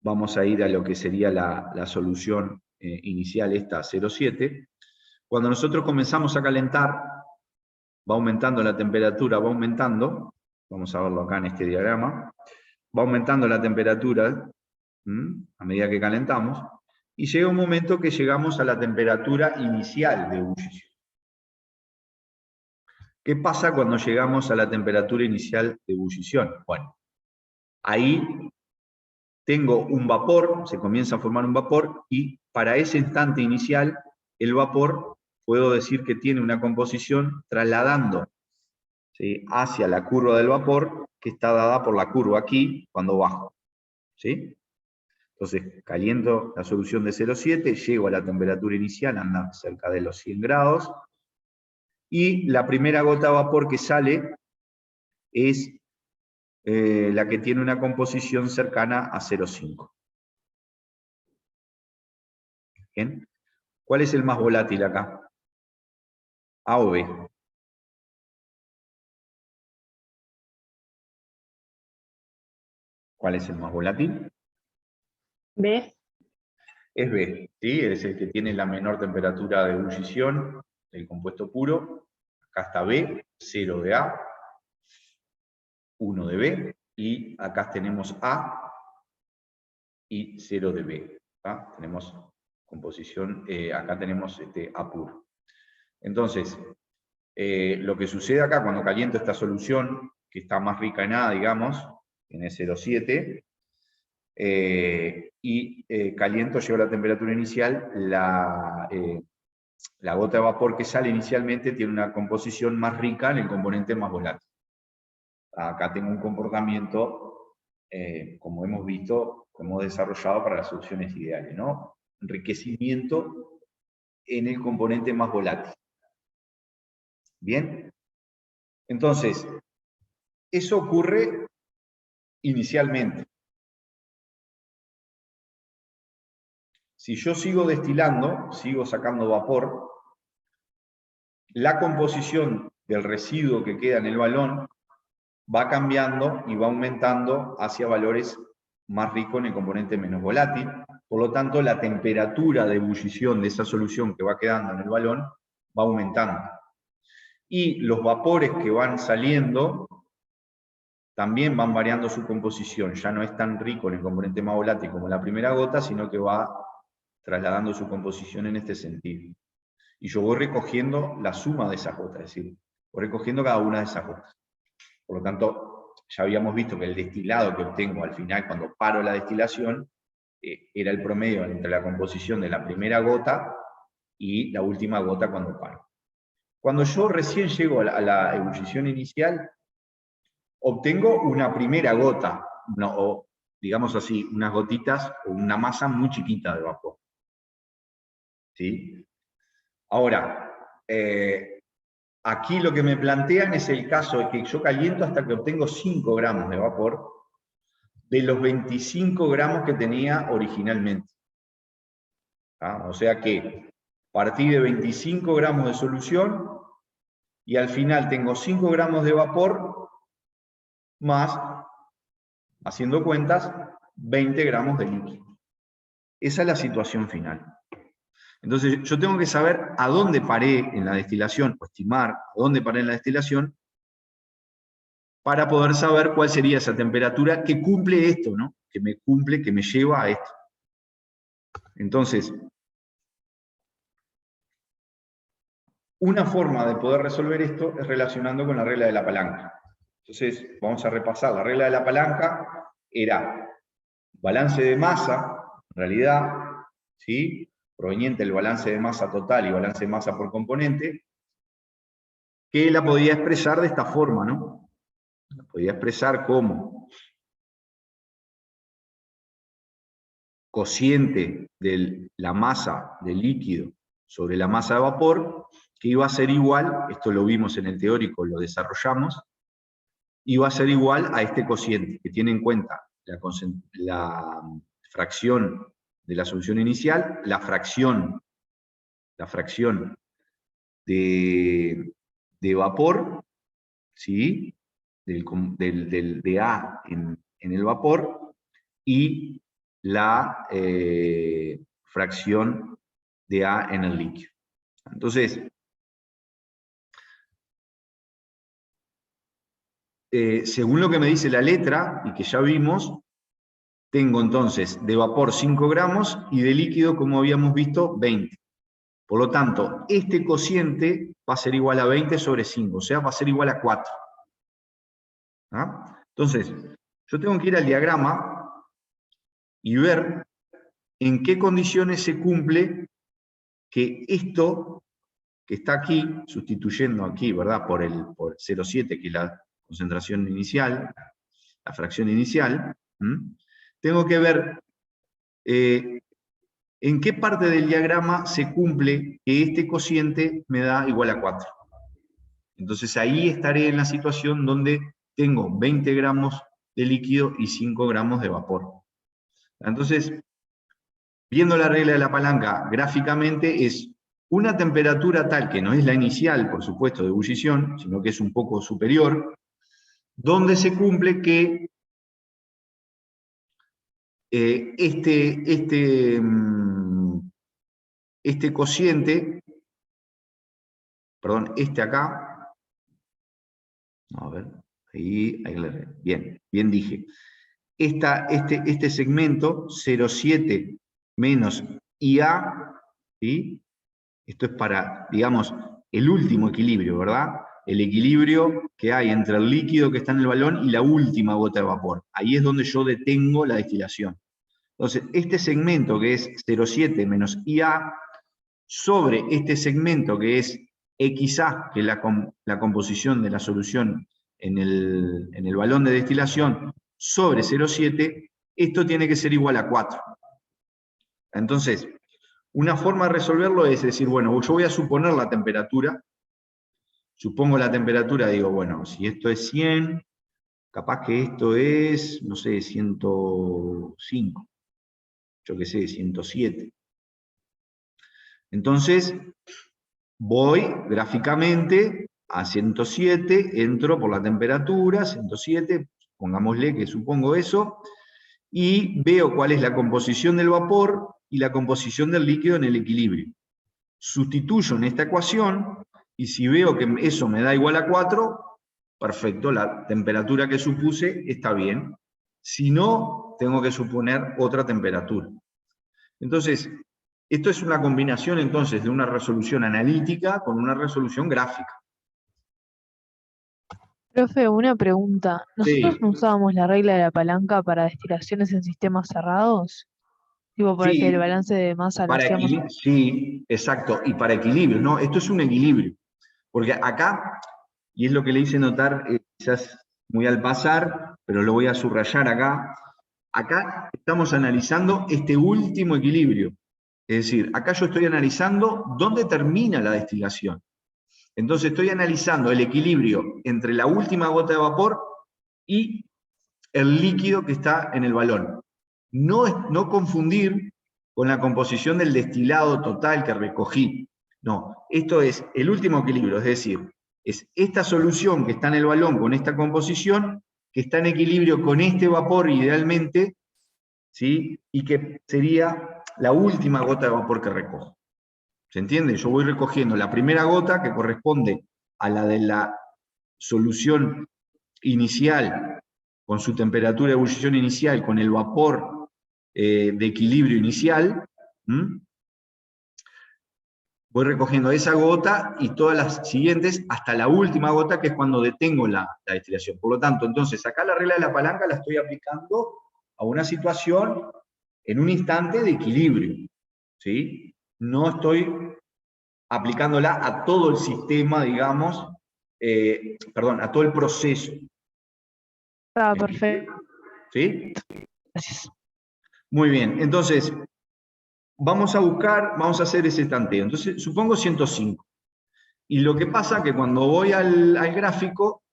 vamos a ir a lo que sería la solución inicial, esta 0,7. Cuando nosotros comenzamos a calentar, va aumentando la temperatura, va aumentando, vamos a verlo acá en este diagrama, va aumentando la temperatura a medida que calentamos, y llega un momento que llegamos a la temperatura inicial de ebullición. ¿Qué pasa cuando llegamos a la temperatura inicial de ebullición? Bueno, ahí tengo un vapor, se comienza a formar un vapor, y para ese instante inicial, el vapor, puedo decir que tiene una composición trasladando, ¿sí?, hacia la curva del vapor, que está dada por la curva aquí, cuando bajo. ¿Sí? Entonces, caliento la solución de 0,7, llego a la temperatura inicial, anda cerca de los 100 grados, y la primera gota de vapor que sale es la que tiene una composición cercana a 0,5. ¿Bien? ¿Cuál es el más volátil acá? ¿A o B? ¿Cuál es el más volátil? ¿Ves? Es B, ¿sí? Es el que tiene la menor temperatura de ebullición del compuesto puro. Acá está B, 0 de A, 1 de B, y acá tenemos A y 0 de B. ¿tá? Tenemos composición, acá tenemos A puro. Entonces, lo que sucede acá cuando caliento esta solución, que está más rica en A, digamos, tiene 0,7, y caliento, llego a la temperatura inicial, la gota de vapor que sale inicialmente tiene una composición más rica en el componente más volátil. Acá tengo un comportamiento, como hemos visto, como desarrollado para las soluciones ideales, ¿no? Enriquecimiento en el componente más volátil. ¿Bien? Entonces, eso ocurre inicialmente. Si yo sigo destilando, sigo sacando vapor, la composición del residuo que queda en el balón va cambiando y va aumentando hacia valores más ricos en el componente menos volátil. Por lo tanto, la temperatura de ebullición de esa solución que va quedando en el balón va aumentando. Y los vapores que van saliendo también van variando su composición. Ya no es tan rico en el componente más volátil como la primera gota, sino que va trasladando su composición en este sentido. Y yo voy recogiendo la suma de esas gotas, es decir, voy recogiendo cada una de esas gotas. Por lo tanto, ya habíamos visto que el destilado que obtengo al final, cuando paro la destilación, era el promedio entre la composición de la primera gota y la última gota cuando paro. Cuando yo recién llego a la ebullición inicial, obtengo una primera gota, o digamos así, unas gotitas o una masa muy chiquita de vapor. ¿Sí? Ahora, aquí lo que me plantean es el caso de que yo caliento hasta que obtengo 5 gramos de vapor de los 25 gramos que tenía originalmente. ¿Ah? O sea que partí de 25 gramos de solución y al final tengo 5 gramos de vapor más, haciendo cuentas, 20 gramos de líquido. Esa es la situación final. Entonces yo tengo que saber a dónde paré en la destilación, o estimar a dónde paré en la destilación, para poder saber cuál sería esa temperatura que cumple esto, ¿no? Que me cumple, que me lleva a esto. Entonces, una forma de poder resolver esto es relacionando con la regla de la palanca. Entonces, vamos a repasar. La regla de la palanca era balance de masa, en realidad, ¿sí?, proveniente del balance de masa total y balance de masa por componente, que la podía expresar de esta forma, ¿no? La podía expresar como cociente de la masa del líquido sobre la masa de vapor, que iba a ser igual, esto lo vimos en el teórico, lo desarrollamos, iba a ser igual a este cociente, que tiene en cuenta la fracción de la solución inicial, la fracción de vapor, ¿sí?, de A en el vapor, y la fracción de A en el líquido. Entonces, según lo que me dice la letra, y que ya vimos, tengo entonces de vapor 5 gramos y de líquido, como habíamos visto, 20. Por lo tanto, este cociente va a ser igual a 20 sobre 5, o sea, va a ser igual a 4. ¿Ah? Entonces, yo tengo que ir al diagrama y ver en qué condiciones se cumple que esto que está aquí, sustituyendo aquí, ¿verdad? Por 0,7, que es la concentración inicial, la fracción inicial, tengo que ver en qué parte del diagrama se cumple que este cociente me da igual a 4. Entonces ahí estaré en la situación donde tengo 20 gramos de líquido y 5 gramos de vapor. Entonces, viendo la regla de la palanca gráficamente, es una temperatura tal, que no es la inicial, por supuesto, de ebullición, sino que es un poco superior, donde se cumple que este cociente, perdón, este acá, a ver, ahí bien dije, este segmento 0,7 menos IA, ¿sí? Esto es para, digamos, el último equilibrio, ¿verdad? El equilibrio que hay entre el líquido que está en el balón y la última gota de vapor. Ahí es donde yo detengo la destilación. Entonces, este segmento que es 0,7 menos IA, sobre este segmento que es XA, que es la composición de la solución en el balón de destilación, sobre 0,7, esto tiene que ser igual a 4. Entonces, una forma de resolverlo es decir, bueno, yo voy a suponer la temperatura, supongo la temperatura, digo, bueno, si esto es 100, capaz que esto es, no sé, 105, yo qué sé, 107. Entonces, voy gráficamente a 107, entro por la temperatura, 107, pongámosle que supongo eso, y veo cuál es la composición del vapor y la composición del líquido en el equilibrio. Sustituyo en esta ecuación, y si veo que eso me da igual a 4, perfecto, la temperatura que supuse está bien. Si no, tengo que suponer otra temperatura. Entonces, esto es una combinación entonces de una resolución analítica con una resolución gráfica. Profe, una pregunta. ¿Nosotros Sí, no usábamos la regla de la palanca para destilaciones en sistemas cerrados? Tipo, para que el sí, balance de masa lo hacíamos. sí, exacto, y para equilibrio, ¿no? Esto es un equilibrio, porque acá, y es lo que le hice notar, quizás muy al pasar, pero lo voy a subrayar acá estamos analizando este último equilibrio, es decir, acá yo estoy analizando dónde termina la destilación. Entonces estoy analizando el equilibrio entre la última gota de vapor y el líquido que está en el balón. No confundir con la composición del destilado total que recogí. No, esto es el último equilibrio, es decir, es esta solución que está en el balón con esta composición, que está en equilibrio con este vapor idealmente, ¿sí? Y que sería la última gota de vapor que recojo. ¿Se entiende? Yo voy recogiendo la primera gota que corresponde a la de la solución inicial, con su temperatura de ebullición inicial, con el vapor de equilibrio inicial, voy recogiendo esa gota y todas las siguientes hasta la última gota, que es cuando detengo la destilación. Por lo tanto, entonces, acá la regla de la palanca la estoy aplicando a una situación en un instante de equilibrio, ¿sí? No estoy aplicándola a todo el sistema, digamos, perdón, a todo el proceso. Ah, perfecto. ¿Sí? Gracias. Muy bien, entonces, vamos a hacer ese tanteo. Entonces, supongo 105. Y lo que pasa es que cuando voy al gráfico,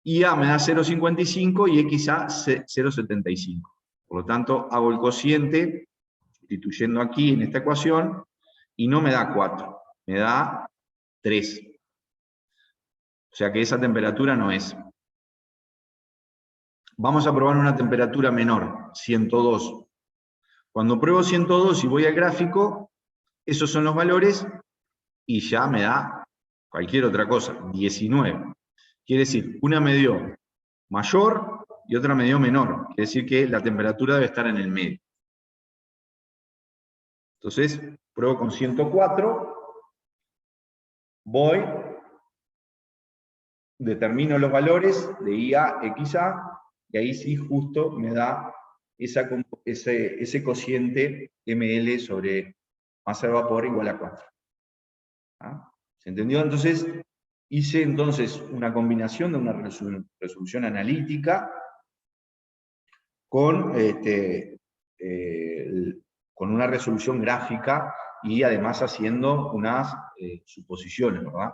IA me da 0,55 y XA 0,75. Por lo tanto, hago el cociente, sustituyendo aquí en esta ecuación, y no me da 4, me da 3. O sea que esa temperatura no es. Vamos a probar una temperatura menor, 102. Cuando pruebo 102 y voy al gráfico, esos son los valores y ya me da cualquier otra cosa, 19. Quiere decir, una me dio mayor y otra me dio menor. Quiere decir que la temperatura debe estar en el medio. Entonces, pruebo con 104, voy, determino los valores de IA, XA, y ahí sí justo me da ese cociente ML sobre masa de vapor igual a 4. ¿Ah? ¿Se entendió? Entonces, hice una combinación de una resolución analítica con, con una resolución gráfica y además haciendo unas suposiciones, ¿verdad?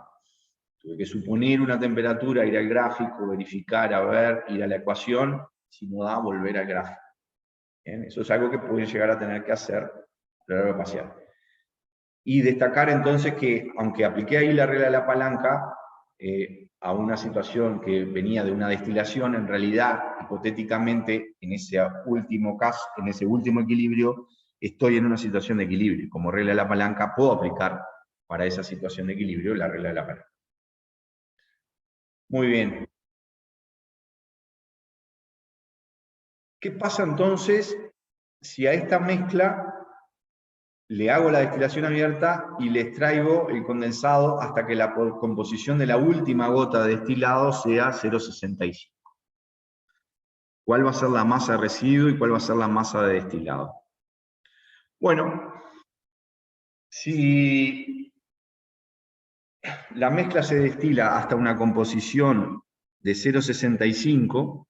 Tuve que suponer una temperatura, ir al gráfico, verificar, a ver, ir a la ecuación, si no da, volver al gráfico. ¿Bien? Eso es algo que pueden llegar a tener que hacer a lo largo parcial. Y destacar entonces que, aunque apliqué ahí la regla de la palanca, a una situación que venía de una destilación, en realidad, hipotéticamente, en ese último caso, en ese último equilibrio, estoy en una situación de equilibrio. Como regla de la palanca, puedo aplicar para esa situación de equilibrio la regla de la palanca. Muy bien. ¿Qué pasa entonces si a esta mezcla le hago la destilación abierta y le extraigo el condensado hasta que la composición de la última gota de destilado sea 0,65? ¿Cuál va a ser la masa de residuo y cuál va a ser la masa de destilado? Bueno, si la mezcla se destila hasta una composición de 0,65,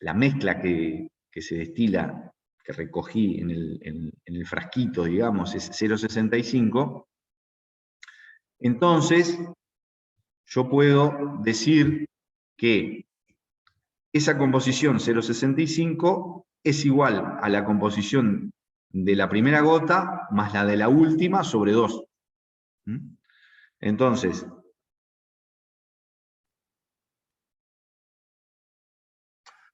la mezcla que se destila, que recogí en el frasquito, digamos, es 0,65, entonces yo puedo decir que esa composición 0,65 es igual a la composición de la primera gota más la de la última sobre 2. Entonces,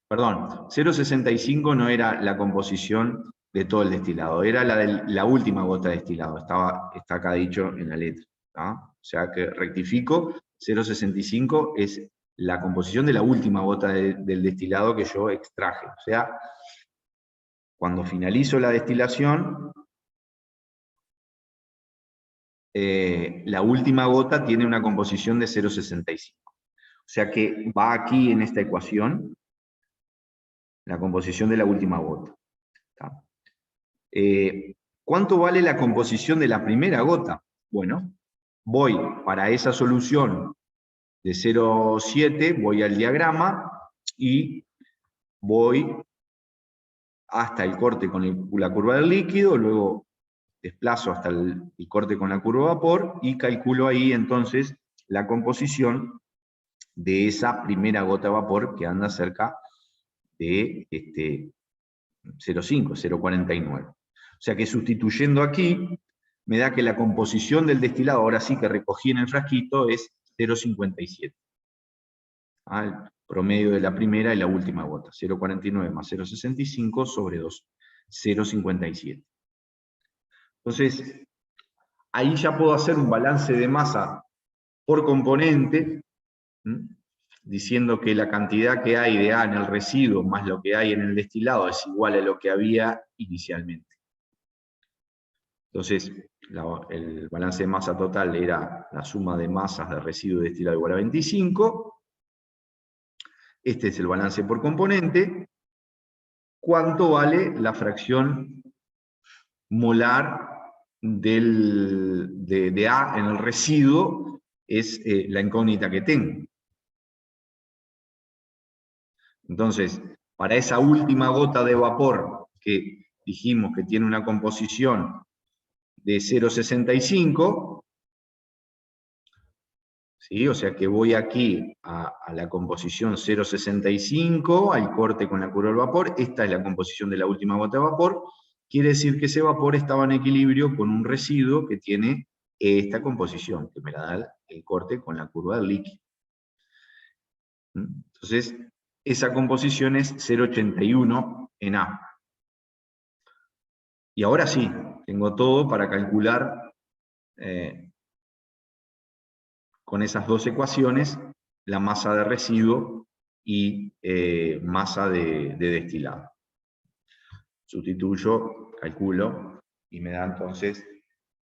perdón, 0,65 no era la composición de todo el destilado, era la de la última gota de destilado, está acá dicho en la letra. O sea que rectifico, 0,65 es la composición de la última gota del destilado que yo extraje. O sea, cuando finalizo la destilación, la última gota tiene una composición de 0,65. O sea que va aquí en esta ecuación la composición de la última gota. ¿Cuánto vale la composición de la primera gota? Bueno, voy para esa solución de 0,7, voy al diagrama y voy hasta el corte con la curva del líquido, luego desplazo hasta el corte con la curva de vapor y calculo ahí entonces la composición de esa primera gota de vapor que anda cerca de 0,5, 0,49. O sea que sustituyendo aquí, me da que la composición del destilado, ahora sí que recogí en el frasquito, es 0,57. El promedio de la primera y la última gota. 0,49 más 0,65 sobre 2, 0,57. Entonces, ahí ya puedo hacer un balance de masa por componente, diciendo que la cantidad que hay de A en el residuo más lo que hay en el destilado es igual a lo que había inicialmente. Entonces, el balance de masa total era la suma de masas de residuo y destilado igual a 25. Este es el balance por componente. ¿Cuánto vale la fracción molar de A en el residuo? Es la incógnita que tengo. Entonces, para esa última gota de vapor que dijimos que tiene una composición de 0,65, ¿sí? O sea que voy aquí a la composición 0,65, al corte con la curva del vapor, esta es la composición de la última gota de vapor, quiere decir que ese vapor estaba en equilibrio con un residuo que tiene esta composición, que me la da el corte con la curva del líquido. Entonces, esa composición es 0,81 en A. Y ahora sí, tengo todo para calcular con esas dos ecuaciones la masa de residuo y masa de destilado. Sustituyo, calculo, y me da entonces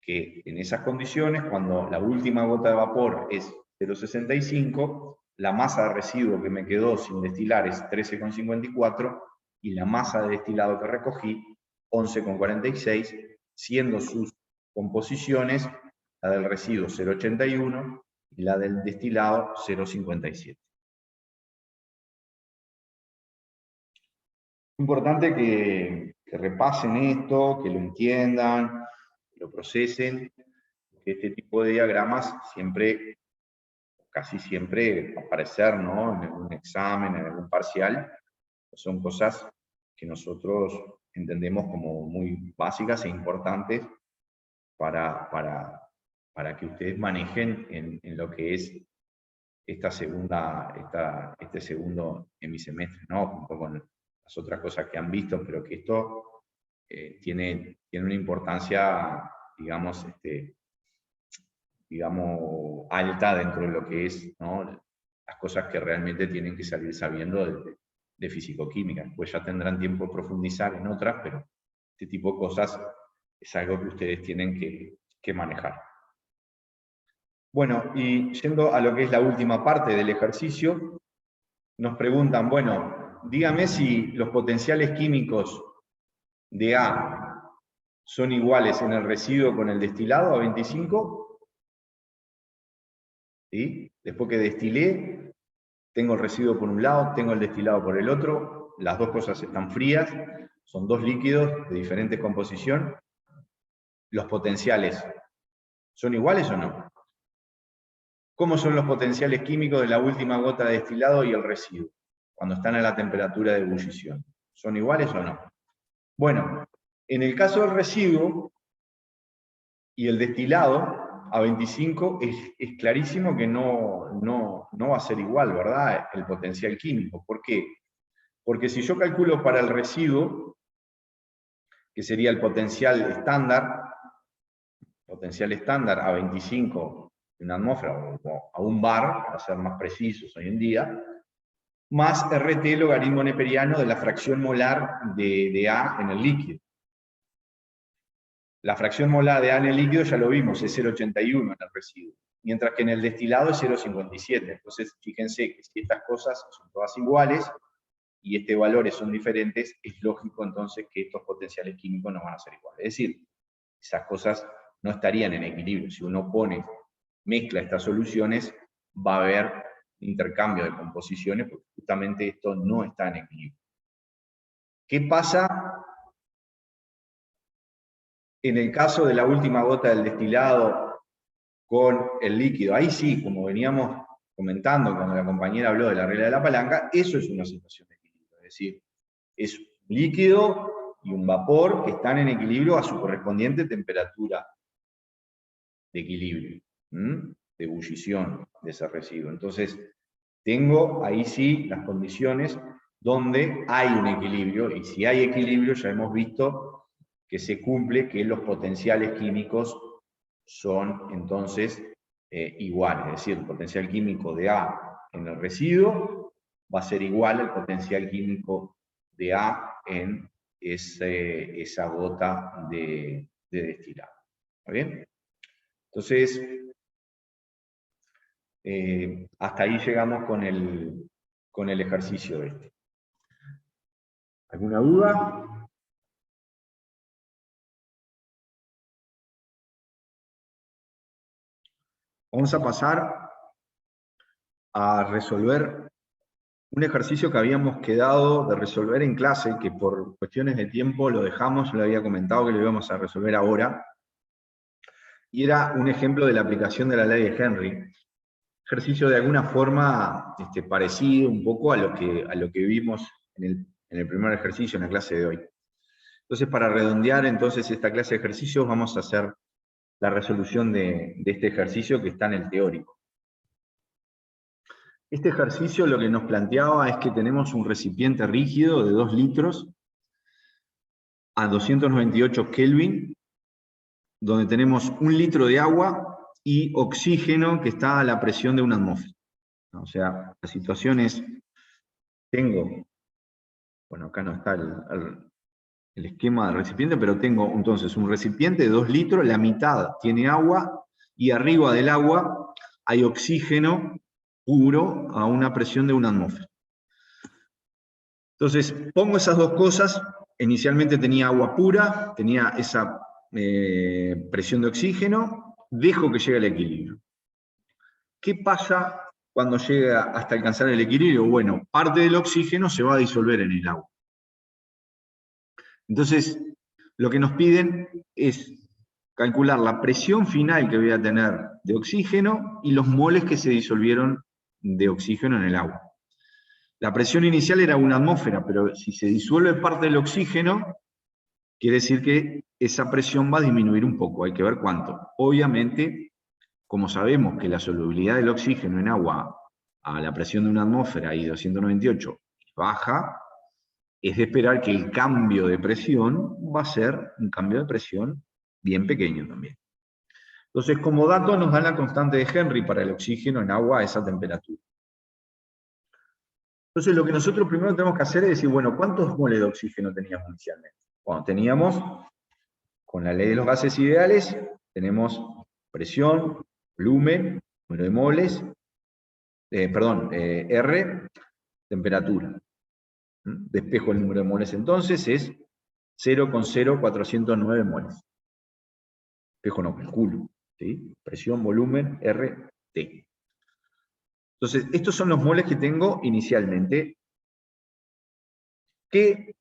que en esas condiciones, cuando la última gota de vapor es 0,65, la masa de residuo que me quedó sin destilar es 13,54, y la masa de destilado que recogí, 11,46, siendo sus composiciones la del residuo 0,81 y la del destilado 0,57. Es importante que repasen esto, que lo entiendan, que lo procesen, que este tipo de diagramas siempre, casi siempre, va a aparecer, ¿no?, en algún examen, en algún parcial. Son cosas que nosotros entendemos como muy básicas e importantes para que ustedes manejen en lo que es este segundo hemisemestre, ¿no?, junto con las otras cosas que han visto, pero que esto tiene una importancia, digamos, alta dentro de lo que es, ¿no?, las cosas que realmente tienen que salir sabiendo de fisicoquímica. Después ya tendrán tiempo de profundizar en otras, pero este tipo de cosas es algo que ustedes tienen que manejar. Bueno, y yendo a lo que es la última parte del ejercicio, nos preguntan, bueno, dígame si los potenciales químicos de A son iguales en el residuo con el destilado a 25. ¿Sí? Después que destilé, tengo el residuo por un lado, tengo el destilado por el otro, las dos cosas están frías, son dos líquidos de diferente composición. ¿Los potenciales son iguales o no? ¿Cómo son los potenciales químicos de la última gota de destilado y el residuo, cuando están a la temperatura de ebullición? ¿Son iguales o no? Bueno, en el caso del residuo y el destilado, a 25 es clarísimo que no va a ser igual, ¿verdad?, el potencial químico. ¿Por qué? Porque si yo calculo para el residuo, que sería el potencial estándar a 25 en una atmósfera, o a un bar, para ser más precisos hoy en día, más RT logaritmo neperiano de la fracción molar de A en el líquido. La fracción molar de A en el líquido ya lo vimos, es 0,81 en el residuo, mientras que en el destilado es 0,57. Entonces, fíjense que si estas cosas son todas iguales y valores son diferentes, es lógico entonces que estos potenciales químicos no van a ser iguales. Es decir, esas cosas no estarían en equilibrio. Si uno mezcla estas soluciones, va a haber intercambio de composiciones, porque justamente esto no está en equilibrio. ¿Qué pasa en el caso de la última gota del destilado con el líquido? Ahí sí, como veníamos comentando cuando la compañera habló de la regla de la palanca, eso es una situación de equilibrio. Es decir, es un líquido y un vapor que están en equilibrio a su correspondiente temperatura de equilibrio, de ebullición de ese residuo. Entonces, tengo ahí sí las condiciones donde hay un equilibrio, y si hay equilibrio ya hemos visto que se cumple que los potenciales químicos son entonces iguales, es decir, el potencial químico de A en el residuo va a ser igual al potencial químico de A en esa gota de destilado. ¿Está bien? Entonces, hasta ahí llegamos con el ejercicio este. ¿Alguna duda? Vamos a pasar a resolver un ejercicio que habíamos quedado de resolver en clase, que por cuestiones de tiempo lo dejamos, yo le había comentado que lo íbamos a resolver ahora, y era un ejemplo de la aplicación de la ley de Henry. Ejercicio de alguna forma parecido un poco a lo que vimos en el primer ejercicio, en la clase de hoy. Entonces, para redondear entonces esta clase de ejercicios, vamos a hacer la resolución de este ejercicio que está en el teórico. Este ejercicio lo que nos planteaba es que tenemos un recipiente rígido de 2 litros a 298 Kelvin, donde tenemos 1 litro de agua y oxígeno que está a la presión de una atmósfera. O sea, la situación es, tengo, bueno, acá no está el esquema del recipiente, pero tengo entonces un recipiente de 2 litros, la mitad tiene agua, y arriba del agua hay oxígeno puro a una presión de una atmósfera. Entonces, pongo esas dos cosas. Inicialmente tenía agua pura, tenía esa presión de oxígeno, dejo que llegue al equilibrio. ¿Qué pasa cuando llega hasta alcanzar el equilibrio? Bueno, parte del oxígeno se va a disolver en el agua. Entonces, lo que nos piden es calcular la presión final que voy a tener de oxígeno y los moles que se disolvieron de oxígeno en el agua. La presión inicial era 1 atmósfera, pero si se disuelve parte del oxígeno, quiere decir que esa presión va a disminuir un poco, hay que ver cuánto. Obviamente, como sabemos que la solubilidad del oxígeno en agua a la presión de 1 atmósfera y 298 baja, es de esperar que el cambio de presión va a ser un cambio de presión bien pequeño también. Entonces, como dato nos dan la constante de Henry para el oxígeno en agua a esa temperatura. Entonces, lo que nosotros primero tenemos que hacer es decir, bueno, ¿cuántos moles de oxígeno teníamos inicialmente? Bueno, teníamos, con la ley de los gases ideales, tenemos presión, volumen, número de moles, R, temperatura. Despejo el número de moles entonces, es 0,0409 moles. Despejo no, calculo. ¿Sí? Presión, volumen, R, T. Entonces, estos son los moles que tengo inicialmente, que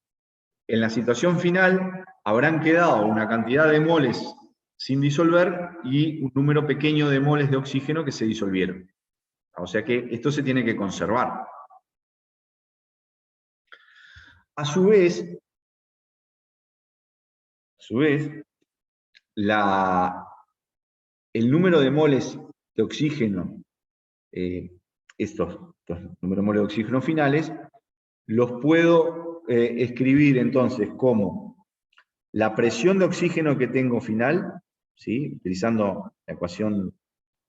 en la situación final habrán quedado una cantidad de moles sin disolver y un número pequeño de moles de oxígeno que se disolvieron. O sea que esto se tiene que conservar. A su vez, el número de moles de oxígeno, estos números de moles de oxígeno finales, los puedo escribir entonces como la presión de oxígeno que tengo final, ¿sí? Utilizando la ecuación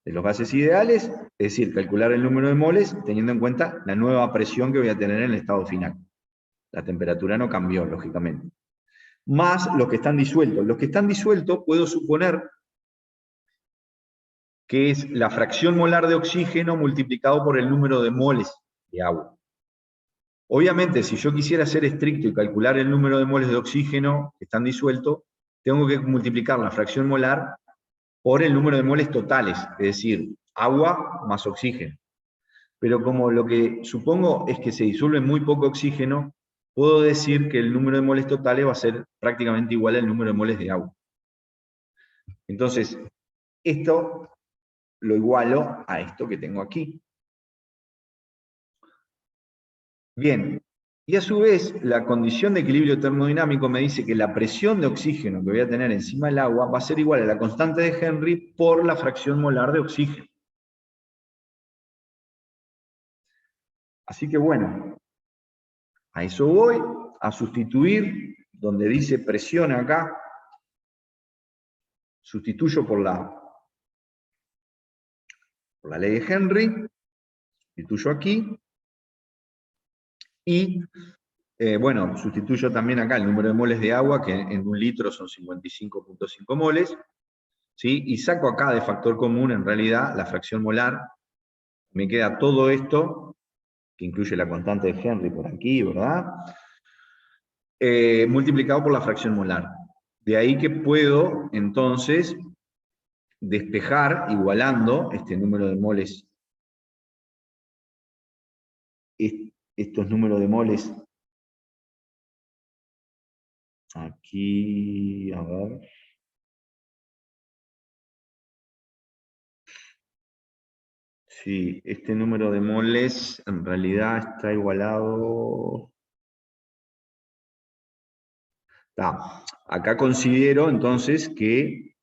de los gases ideales, es decir, calcular el número de moles teniendo en cuenta la nueva presión que voy a tener en el estado final. La temperatura no cambió, lógicamente. Más los que están disueltos. Los que están disueltos puedo suponer que es la fracción molar de oxígeno multiplicado por el número de moles de agua. Obviamente, si yo quisiera ser estricto y calcular el número de moles de oxígeno que están disueltos, tengo que multiplicar la fracción molar por el número de moles totales, es decir, agua más oxígeno. Pero como lo que supongo es que se disuelve muy poco oxígeno, puedo decir que el número de moles totales va a ser prácticamente igual al número de moles de agua. Entonces, esto lo igualo a esto que tengo aquí. Bien, y a su vez, la condición de equilibrio termodinámico me dice que la presión de oxígeno que voy a tener encima del agua va a ser igual a la constante de Henry por la fracción molar de oxígeno. Así que bueno, a eso voy, a sustituir, donde dice presión acá, sustituyo por la ley de Henry, sustituyo aquí, y bueno, sustituyo también acá el número de moles de agua, que en 1 litro son 55,5 moles, ¿sí? Y saco acá de factor común, en realidad, la fracción molar. Me queda todo esto, que incluye la constante de Henry por aquí, ¿verdad? Multiplicado por la fracción molar. De ahí que puedo, entonces, despejar, igualando este número de moles, estos números de moles, aquí, a ver. Sí, este número de moles en realidad está igualado. Acá considero entonces que.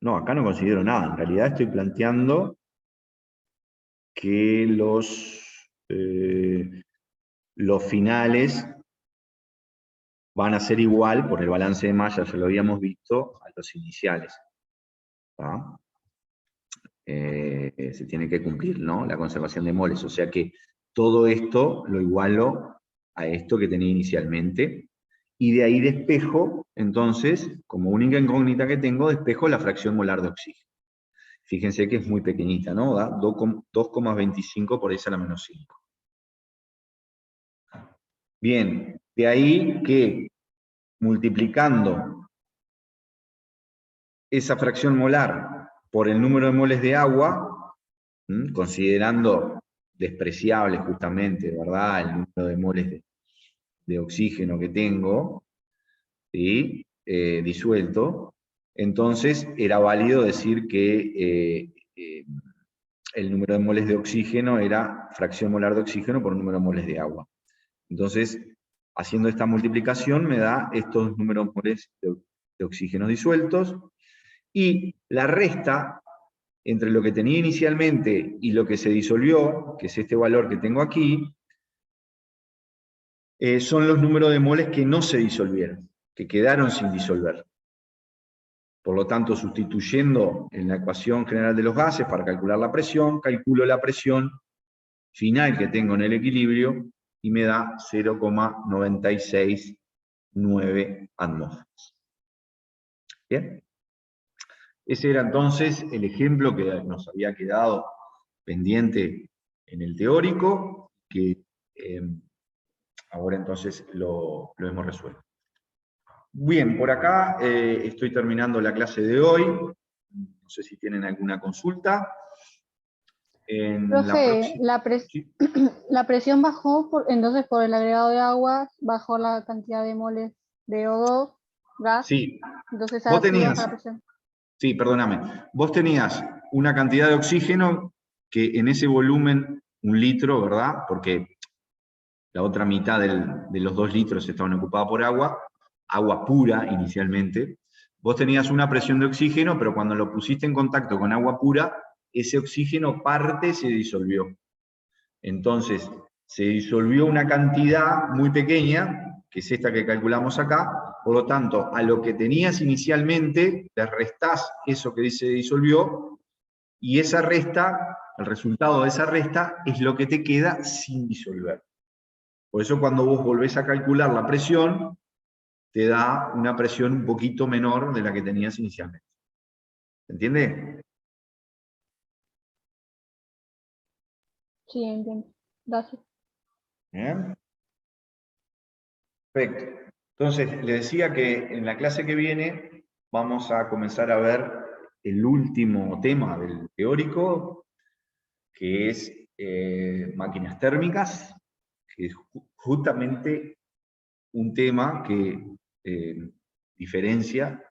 No, acá no considero nada. En realidad estoy planteando que los finales van a ser igual, por el balance de malla, ya lo habíamos visto, a los iniciales. ¿Tá? Se tiene que cumplir, ¿no? La conservación de moles. O sea que todo esto lo igualo a esto que tenía inicialmente. Y de ahí despejo, entonces, como única incógnita que tengo, despejo la fracción molar de oxígeno. Fíjense que es muy pequeñita, ¿no? Da 2,25 por esa a la menos 5. Bien, de ahí que multiplicando esa fracción molar por el número de moles de agua, considerando despreciable justamente, ¿verdad?, el número de moles de oxígeno que tengo, ¿sí?, disuelto, entonces era válido decir que el número de moles de oxígeno era fracción molar de oxígeno por número de moles de agua. Entonces, haciendo esta multiplicación me da estos números moles de oxígeno disueltos, y la resta entre lo que tenía inicialmente y lo que se disolvió, que es este valor que tengo aquí, son los números de moles que no se disolvieron, que quedaron sin disolver. Por lo tanto, sustituyendo en la ecuación general de los gases para calcular la presión, calculo la presión final que tengo en el equilibrio y me da 0,969 atmósferas. ¿Bien? Ese era entonces el ejemplo que nos había quedado pendiente en el teórico, que ahora entonces lo hemos resuelto. Bien, por acá estoy terminando la clase de hoy. No sé si tienen alguna consulta. Profe, ¿Sí? la presión bajó, entonces por el agregado de agua bajó la cantidad de moles de O2, gas, Sí. entonces Vos así baja tenías, la presión. sí, perdóname, vos tenías una cantidad de oxígeno que en ese volumen, 1 litro, ¿verdad? Porque la otra mitad de los 2 litros estaban ocupadas por agua pura inicialmente. Vos tenías una presión de oxígeno, pero cuando lo pusiste en contacto con agua pura, ese oxígeno parte se disolvió. Entonces, se disolvió una cantidad muy pequeña, que es esta que calculamos acá, por lo tanto, a lo que tenías inicialmente, le restás eso que se disolvió, y esa resta, el resultado de esa resta, es lo que te queda sin disolver. Por eso cuando vos volvés a calcular la presión, te da una presión un poquito menor de la que tenías inicialmente. ¿Se entiende? Sí, entiendo. Gracias. ¿Bien? Perfecto. Entonces, les decía que en la clase que viene vamos a comenzar a ver el último tema del teórico, que es máquinas térmicas, que es justamente un tema que diferencia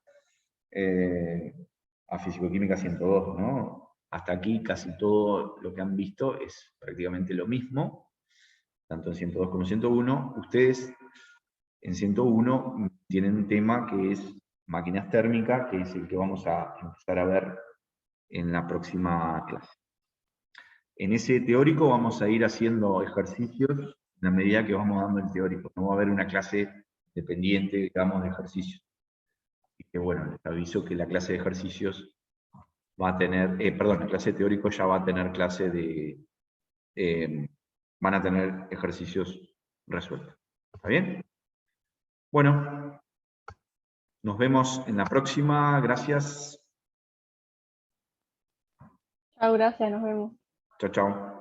a Fisicoquímica 102, ¿no? Hasta aquí casi todo lo que han visto es prácticamente lo mismo, tanto en 102 como en 101. Ustedes en 101 tienen un tema que es máquinas térmicas, que es el que vamos a empezar a ver en la próxima clase. En ese teórico vamos a ir haciendo ejercicios en la medida que vamos dando el teórico. No va a haber una clase dependiente, digamos, de ejercicios. Así que bueno, les aviso que la clase de ejercicios va a tener, perdón, la clase de teórico ya va a tener clase de, van a tener ejercicios resueltos. ¿Está bien? Bueno, nos vemos en la próxima. Gracias. Chao, gracias, nos vemos. Chao, chao.